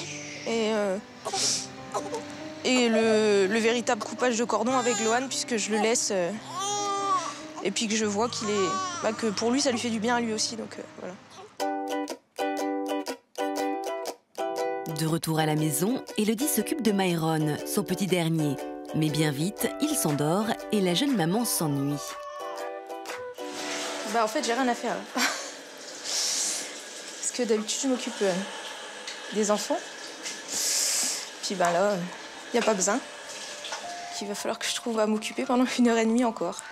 Et le véritable coupage de cordon avec Lohan, puisque je le laisse. Et puis que je vois qu'il est, que pour lui, ça lui fait du bien à lui aussi. Donc voilà. De retour à la maison, Élodie s'occupe de Myron, son petit dernier. Mais bien vite, il s'endort et la jeune maman s'ennuie. En fait, j'ai rien à faire. Parce que d'habitude, je m'occupe des enfants. Puis là, il n'y a pas besoin. Il va falloir que je trouve à m'occuper pendant 1h30 encore.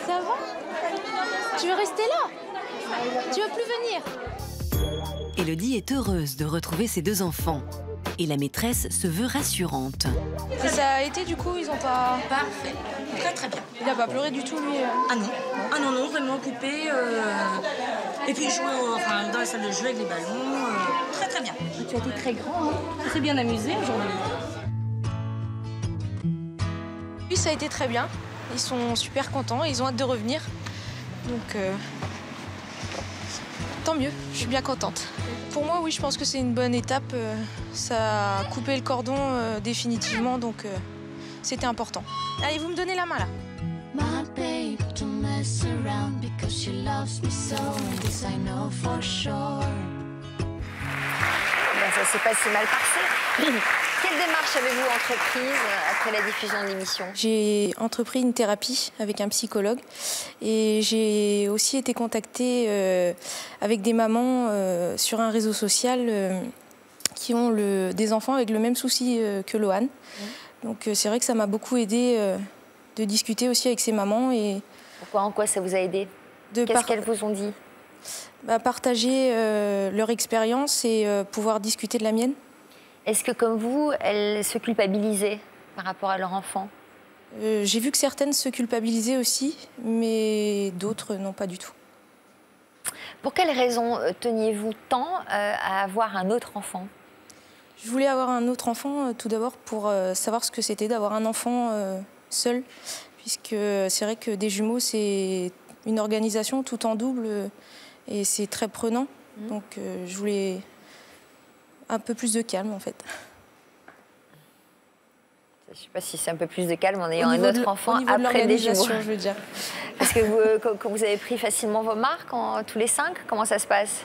Ça va? Tu veux rester là? Tu veux plus venir? Élodie est heureuse de retrouver ses deux enfants. Et la maîtresse se veut rassurante. Et ça a été du coup, ils ont pas... Parfait, très très bien. Il a pas pleuré du tout lui Ah non, vraiment occupé. Et puis jouer dans la salle de jeu avec les ballons. Très très bien. Tu as été très grand, hein. Tu t'es bien amusé aujourd'hui. Oui, ça a été très bien. Ils sont super contents, ils ont hâte de revenir. Donc, tant mieux, je suis bien contente. Pour moi, oui, je pense que c'est une bonne étape. Ça a coupé le cordon définitivement, donc c'était important. Allez, vous me donnez la main, là. My babe, don't mess around because she loves me so, and this I know for sure. Ben, ça s'est pas si mal passé. Quelle démarche avez-vous entreprise après la diffusion de l'émission? J'ai entrepris une thérapie avec un psychologue et j'ai aussi été contactée avec des mamans sur un réseau social qui ont des enfants avec le même souci que Lohan. Donc c'est vrai que ça m'a beaucoup aidée de discuter aussi avec ces mamans. Et pourquoi, en quoi ça vous a aidé? Qu'est-ce qu'elles vous ont dit? Partager leur expérience et pouvoir discuter de la mienne. Est-ce que, comme vous, elles se culpabilisaient par rapport à leur enfant? J'ai vu que certaines se culpabilisaient aussi, mais d'autres non, pas du tout. Pour quelles raisons teniez-vous tant à avoir un autre enfant? Je voulais avoir un autre enfant, tout d'abord, pour savoir ce que c'était d'avoir un enfant seul, puisque c'est vrai que des jumeaux, c'est une organisation tout en double et c'est très prenant. Donc je voulais un peu plus de calme, en fait. Je ne sais pas si c'est un peu plus de calme en ayant un autre enfant après des jumeaux. Je veux dire. Parce que quand vous avez pris facilement vos marques, tous les 5, comment ça se passe?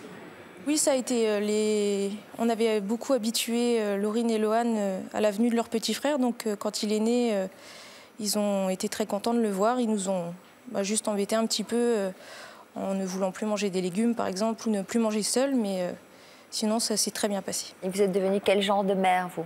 Oui, ça a été on avait beaucoup habitué Laurine et Lohan à la venue de leur petit frère. Donc quand il est né, ils ont été très contents de le voir. Ils nous ont juste embêtés un petit peu en ne voulant plus manger des légumes, par exemple, ou ne plus manger seul. Mais sinon, ça s'est très bien passé. Et vous êtes devenue quel genre de mère, vous?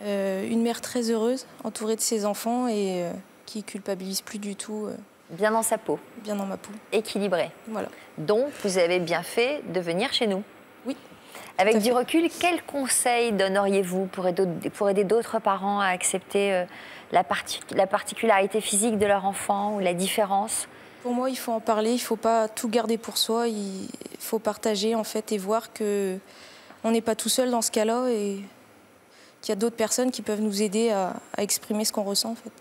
Une mère très heureuse, entourée de ses enfants et qui culpabilise plus du tout. Bien dans sa peau. Bien dans ma peau. Équilibrée. Voilà. Donc, vous avez bien fait de venir chez nous. Oui. Avec du recul, quels conseils donneriez-vous pour aider d'autres parents à accepter la particularité physique de leur enfant ou la différence? Pour moi, il faut en parler, il ne faut pas tout garder pour soi, il faut partager en fait et voir qu'on n'est pas tout seul dans ce cas-là et qu'il y a d'autres personnes qui peuvent nous aider à exprimer ce qu'on ressent en fait.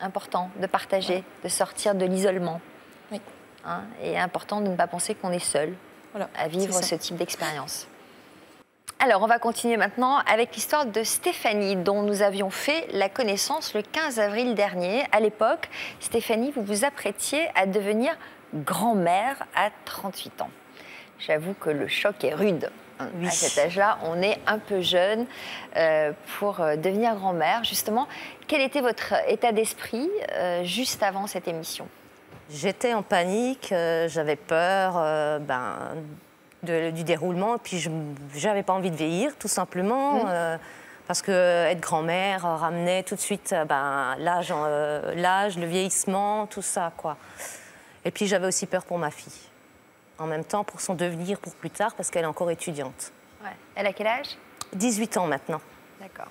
Important de partager, de sortir de l'isolement. Oui. Et important de ne pas penser qu'on est seul à vivre ce type d'expérience. Alors, on va continuer maintenant avec l'histoire de Stéphanie, dont nous avions fait la connaissance le 15 avril dernier. À l'époque, Stéphanie, vous vous apprêtiez à devenir grand-mère à 38 ans. J'avoue que le choc est rude. Oui. À cet âge-là, on est un peu jeune pour devenir grand-mère. Justement, quel était votre état d'esprit juste avant cette émission? J'étais en panique, j'avais peur du déroulement, et puis je n'avais pas envie de vieillir, tout simplement, parce que être grand-mère ramenait tout de suite l'âge, le vieillissement, tout ça, quoi. Et puis j'avais aussi peur pour ma fille. En même temps, pour son devenir pour plus tard, parce qu'elle est encore étudiante. Ouais. Elle a quel âge? 18 ans maintenant. D'accord.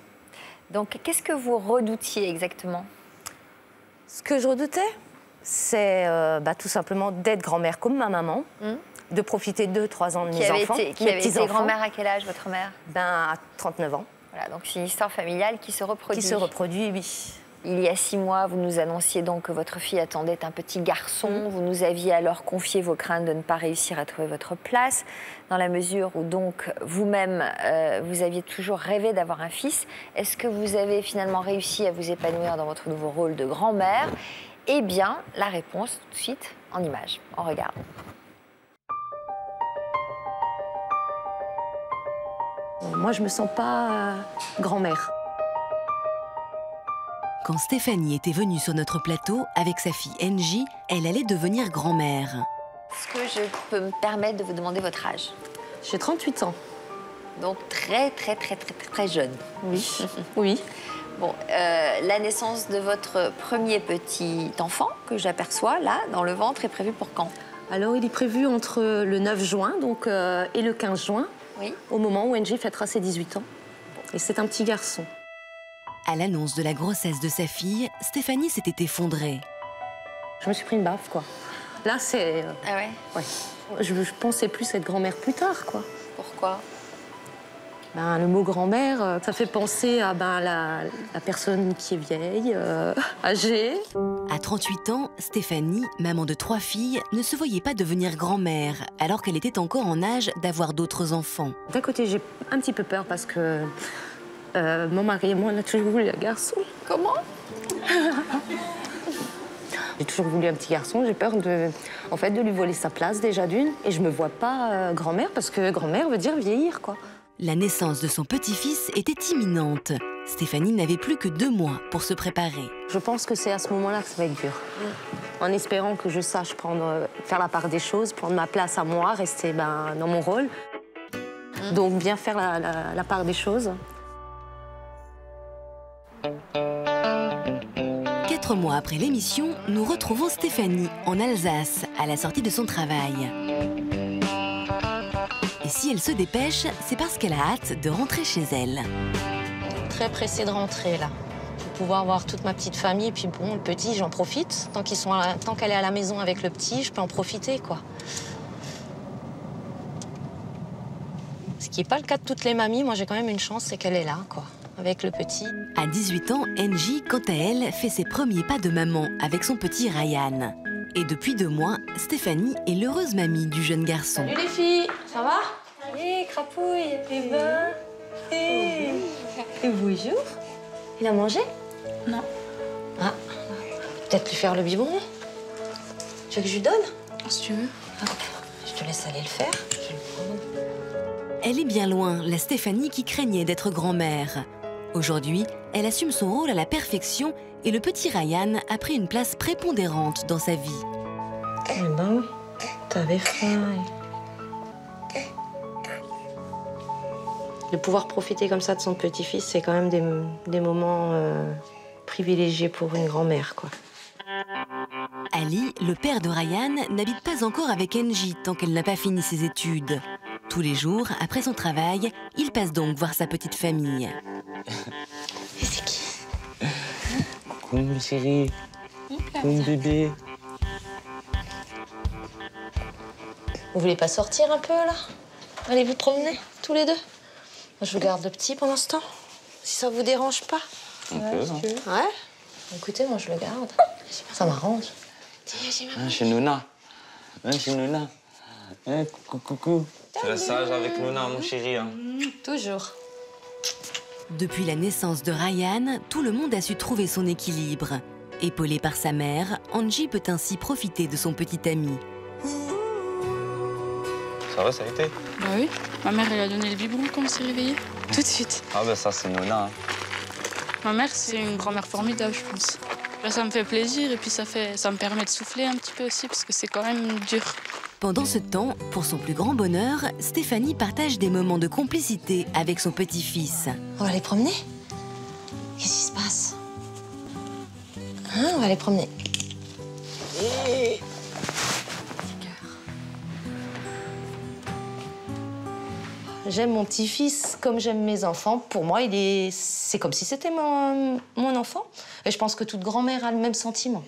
Donc, qu'est-ce que vous redoutiez exactement? Ce que je redoutais, c'est tout simplement d'être grand-mère comme ma maman, de profiter de 2-3 ans de mes enfants. Qui avait été grand-mère à quel âge, votre mère? À 39 ans. Voilà, donc c'est une histoire familiale qui se reproduit. Qui se reproduit, oui. Il y a 6 mois, vous nous annonciez donc que votre fille attendait un petit garçon. Vous nous aviez alors confié vos craintes de ne pas réussir à trouver votre place, dans la mesure où donc vous-même, vous aviez toujours rêvé d'avoir un fils. Est-ce que vous avez finalement réussi à vous épanouir dans votre nouveau rôle de grand-mère? Eh bien, la réponse tout de suite en images. On regarde. Moi, je me sens pas grand-mère. Quand Stéphanie était venue sur notre plateau avec sa fille Angie, elle allait devenir grand-mère. Est-ce que je peux me permettre de vous demander votre âge? J'ai 38 ans. Donc très jeune. Oui. Oui. Bon, la naissance de votre premier petit enfant, que j'aperçois là, dans le ventre, est prévue pour quand? Alors, il est prévu entre le 9 juin et le 15 juin, au moment où Angie fêtera ses 18 ans. Et c'est un petit garçon. À l'annonce de la grossesse de sa fille, Stéphanie s'était effondrée. Je me suis pris une baffe, quoi. Là, c'est... Ah ouais? Ouais. Je pensais plus être grand-mère plus tard, quoi. Pourquoi? Le mot grand-mère, ça fait penser à la personne qui est vieille, âgée. À 38 ans, Stéphanie, maman de 3 filles, ne se voyait pas devenir grand-mère alors qu'elle était encore en âge d'avoir d'autres enfants. D'un côté, j'ai un petit peu peur parce que mon mari et moi, on a toujours voulu un garçon. Comment? J'ai toujours voulu un petit garçon. J'ai peur de lui voler sa place déjà d'une. Et je me vois pas grand-mère parce que grand-mère veut dire vieillir, quoi. La naissance de son petit-fils était imminente. Stéphanie n'avait plus que 2 mois pour se préparer. Je pense que c'est à ce moment-là que ça va être dur. En espérant que je sache faire la part des choses, prendre ma place à moi, rester dans mon rôle. Donc bien faire la part des choses. 4 mois après l'émission, nous retrouvons Stéphanie en Alsace, à la sortie de son travail. Et si elle se dépêche, c'est parce qu'elle a hâte de rentrer chez elle. Très pressée de rentrer, là. Pour pouvoir voir toute ma petite famille. Et puis bon, le petit, j'en profite. Tant qu'elle est à la maison avec le petit, je peux en profiter, quoi. Ce qui n'est pas le cas de toutes les mamies. Moi, j'ai quand même une chance, c'est qu'elle est là, quoi, avec le petit. À 18 ans, Angie, quant à elle, fait ses premiers pas de maman avec son petit Ryan. Et depuis 2 mois, Stéphanie est l'heureuse mamie du jeune garçon. Salut les filles, ça va? Allez, crapouille, et ben... Et bonjour. Il a mangé? Non. Ah, peut-être lui faire le biberon. Tu veux que je lui donne? Si tu veux. Je te laisse aller le faire. Elle est bien loin, la Stéphanie qui craignait d'être grand-mère. Aujourd'hui, elle assume son rôle à la perfection et le petit Ryan a pris une place prépondérante dans sa vie. Eh ben, t'avais faim. De pouvoir profiter comme ça de son petit-fils, c'est quand même des moments privilégiés pour une grand-mère, quoi. Ali, le père de Ryan, n'habite pas encore avec Angie tant qu'elle n'a pas fini ses études. Tous les jours, après son travail, il passe donc voir sa petite famille. Et c'est qui? Coucou, mon chéri. Mon bébé. Vous voulez pas sortir un peu, là? Allez vous promener, tous les deux? Moi, je vous garde le petit pendant ce temps, si ça vous dérange pas. Un peu, hein. Ouais? Écoutez, moi, je le garde. Ça m'arrange. Chez Nouna. Chez Nouna. Coucou. Tu restes sage avec Nouna, mon chéri. Hein. Toujours. Depuis la naissance de Ryan, tout le monde a su trouver son équilibre. Épaulée par sa mère, Angie peut ainsi profiter de son petit ami. Ça va, ça a été? Bah oui. Ma mère, elle a donné le biberon quand on s'est réveillé. Tout de suite. Ah ben ça, c'est Nouna. Hein. Ma mère, c'est une grand-mère formidable, je pense. Là, ça me fait plaisir et puis ça me permet de souffler un petit peu aussi parce que c'est quand même dur. Pendant ce temps, pour son plus grand bonheur, Stéphanie partage des moments de complicité avec son petit-fils. On va aller promener? Qu'est-ce qui se passe? Hein, on va aller promener. J'aime mon petit-fils comme j'aime mes enfants. Pour moi, c'est comme si c'était mon enfant. Et je pense que toute grand-mère a le même sentiment.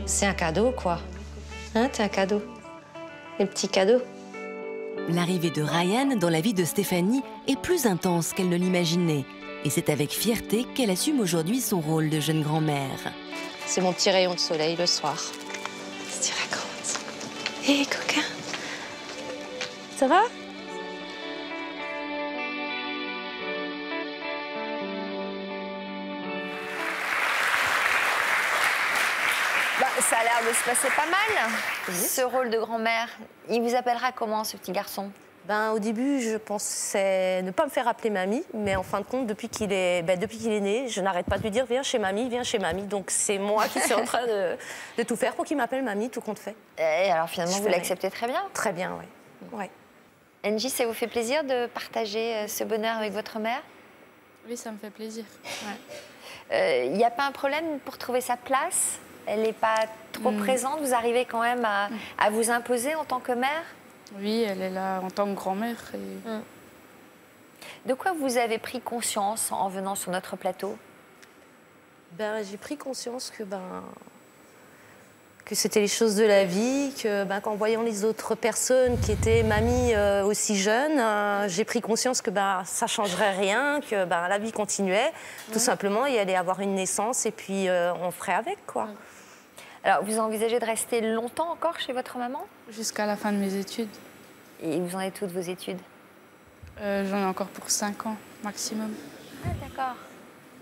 C'est un cadeau, quoi. Hein, t'es un cadeau. Les petits cadeaux. L'arrivée de Ryan dans la vie de Stéphanie est plus intense qu'elle ne l'imaginait. Et c'est avec fierté qu'elle assume aujourd'hui son rôle de jeune grand-mère. C'est mon petit rayon de soleil le soir. Qu'est-ce que tu racontes? Hé, coquin. Ça va? Ça a l'air de se passer pas mal, ce rôle de grand-mère. Il vous appellera comment, ce petit garçon? Au début, je pensais ne pas me faire appeler mamie, mais en fin de compte, depuis qu'il est né, je n'arrête pas de lui dire viens chez mamie, viens chez mamie. Donc c'est moi qui suis en train de tout faire pour qu'il m'appelle mamie, tout compte fait. Et alors finalement, vous l'acceptez très bien? Très bien, oui. Ouais. Angie, ça vous fait plaisir de partager ce bonheur avec votre mère? Oui, ça me fait plaisir. Il n'y a pas un problème pour trouver sa place? Elle n'est pas trop présente? Vous arrivez quand même à vous imposer en tant que mère? Oui, elle est là en tant que grand-mère. Et... De quoi vous avez pris conscience en venant sur notre plateau? J'ai pris conscience que que c'était les choses de la vie, que qu'en voyant les autres personnes qui étaient mamies aussi jeunes, j'ai pris conscience que ça changerait rien, que la vie continuait, tout simplement, il allait avoir une naissance et puis on ferait avec, quoi. Alors, vous envisagez de rester longtemps encore chez votre maman? Jusqu'à la fin de mes études. Et vous en êtes toutes vos études? J'en ai encore pour 5 ans, maximum. Ah, d'accord.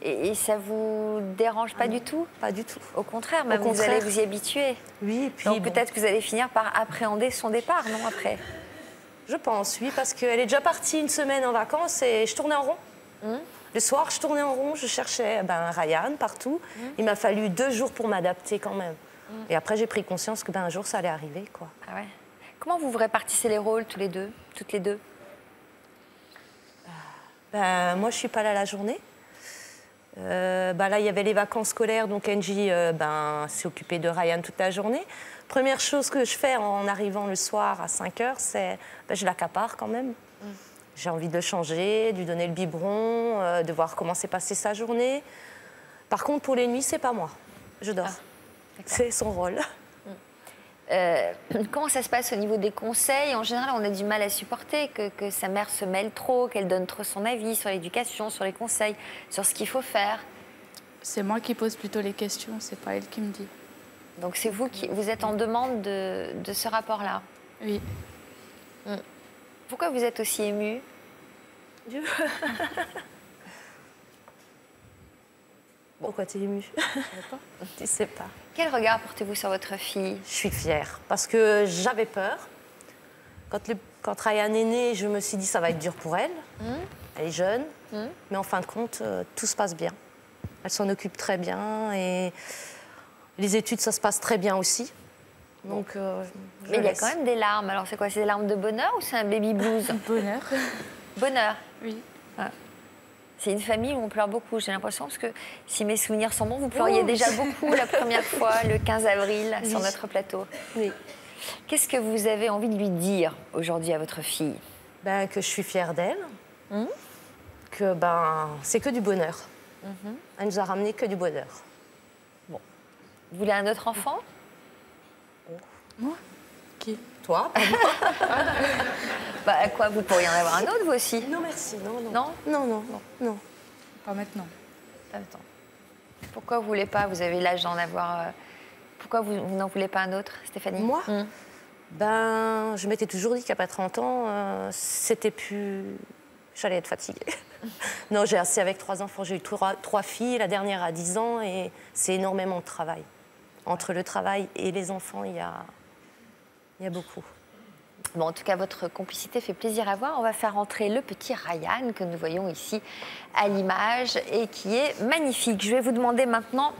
Et ça vous dérange pas du tout? Pas du tout. Au contraire, même vous allez vous y habituer. Oui, et puis donc peut-être que vous allez finir par appréhender son départ, non, après? Je pense, oui, parce qu'elle est déjà partie une semaine en vacances et je tournais en rond. Le soir, je tournais en rond, je cherchais Ryan partout. Il m'a fallu 2 jours pour m'adapter quand même. Et après, j'ai pris conscience que un jour, ça allait arriver, quoi. Ah ouais. Comment vous répartissez les rôles, toutes les deux? Moi, je suis pas là la journée. Là, il y avait les vacances scolaires, donc Angie s'est occupée de Ryan toute la journée. Première chose que je fais en arrivant le soir à 5 h, c'est je l'accapare quand même. J'ai envie de le changer, de lui donner le biberon, de voir comment s'est passée sa journée. Par contre, pour les nuits, c'est pas moi. Je dors. C'est son rôle. Comment ça se passe au niveau des conseils? En général, on a du mal à supporter que sa mère se mêle trop, qu'elle donne trop son avis sur l'éducation, sur les conseils, sur ce qu'il faut faire. C'est moi qui pose plutôt les questions, c'est pas elle qui me dit. Donc c'est vous qui êtes en demande de ce rapport-là? Oui. Pourquoi vous êtes aussi émue? Pourquoi tu es émue? Tu sais pas. Quel regard portez-vous sur votre fille? Je suis fière parce que j'avais peur. Quand Ryan est né, je me suis dit ça va être dur pour elle. Elle est jeune, mais en fin de compte, tout se passe bien. Elle s'en occupe très bien et les études, ça se passe très bien aussi. Donc, mais il y a quand même des larmes. Alors c'est quoi? C'est des larmes de bonheur ou c'est un baby blues? Bonheur. Bonheur? Oui. Ah. C'est une famille où on pleure beaucoup, j'ai l'impression, parce que si mes souvenirs sont bons, vous pleuriez déjà beaucoup la première fois, le 15 avril, sur notre plateau. Oui. Qu'est-ce que vous avez envie de lui dire aujourd'hui à votre fille? Que je suis fière d'elle, que c'est que du bonheur. Elle nous a ramené que du bonheur. Bon. Vous voulez un autre enfant? Moi? Qui? Toi? Quoi, vous pourriez en avoir un autre, vous aussi? Non, merci, non. Non. Pas maintenant. Pas maintenant. Pourquoi vous voulez pas? Vous avez l'âge d'en avoir... Pourquoi vous n'en voulez pas un autre, Stéphanie? Moi? Je m'étais toujours dit qu'après 30 ans, c'était plus... J'allais être fatiguée. Non, j'ai assez avec 3 enfants. J'ai eu 3 filles, la dernière à 10 ans, et c'est énormément de travail. Entre le travail et les enfants, il y a beaucoup. Bon, en tout cas, votre complicité fait plaisir à voir. On va faire entrer le petit Ryan que nous voyons ici à l'image et qui est magnifique. Je vais vous demander maintenant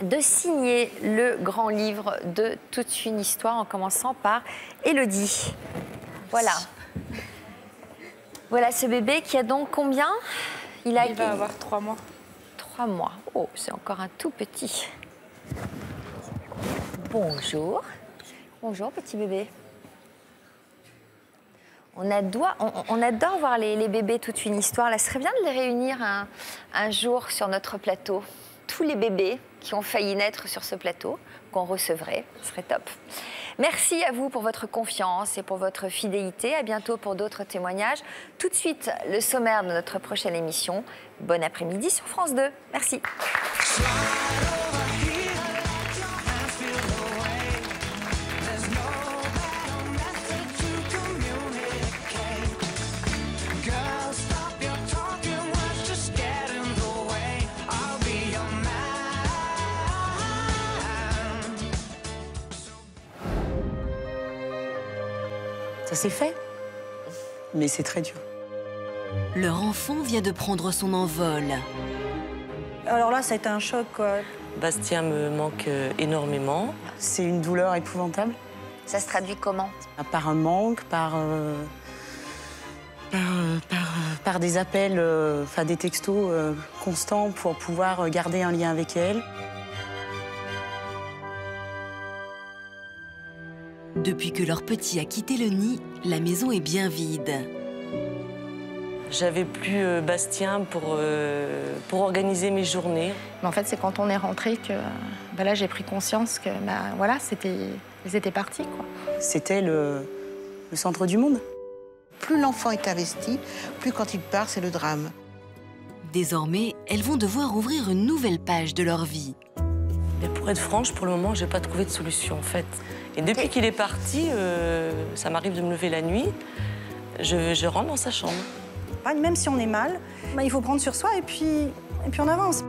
de signer le grand livre de Toute une histoire en commençant par Élodie. Voilà. Voilà ce bébé qui a donc combien? Il va avoir 3 mois. 3 mois. Oh, c'est encore un tout petit. Bonjour. Bonjour, petit bébé. On adore voir les bébés Toute une histoire. Là, ce serait bien de les réunir un jour sur notre plateau. Tous les bébés qui ont failli naître sur ce plateau, qu'on recevrait. Ce serait top. Merci à vous pour votre confiance et pour votre fidélité. À bientôt pour d'autres témoignages. Tout de suite, le sommaire de notre prochaine émission. Bon après-midi sur France 2. Merci. Ça s'est fait, mais c'est très dur. Leur enfant vient de prendre son envol. Alors là, ça a été un choc, quoi. Bastien me manque énormément. C'est une douleur épouvantable. Ça se traduit comment? Par un manque, par des appels, des textos constants pour pouvoir garder un lien avec elle. Depuis que leur petit a quitté le nid, la maison est bien vide. J'avais plus Bastien pour organiser mes journées. Mais en fait, c'est quand on est rentré que là, j'ai pris conscience que voilà, ils étaient partis, quoi. C'était le centre du monde. Plus l'enfant est investi, plus quand il part, c'est le drame. Désormais, elles vont devoir ouvrir une nouvelle page de leur vie. Mais pour être franche, pour le moment, j'ai pas trouvé de solution, en fait. Et depuis qu'il est parti, ça m'arrive de me lever la nuit, je rentre dans sa chambre. Même si on est mal, il faut prendre sur soi et puis on avance.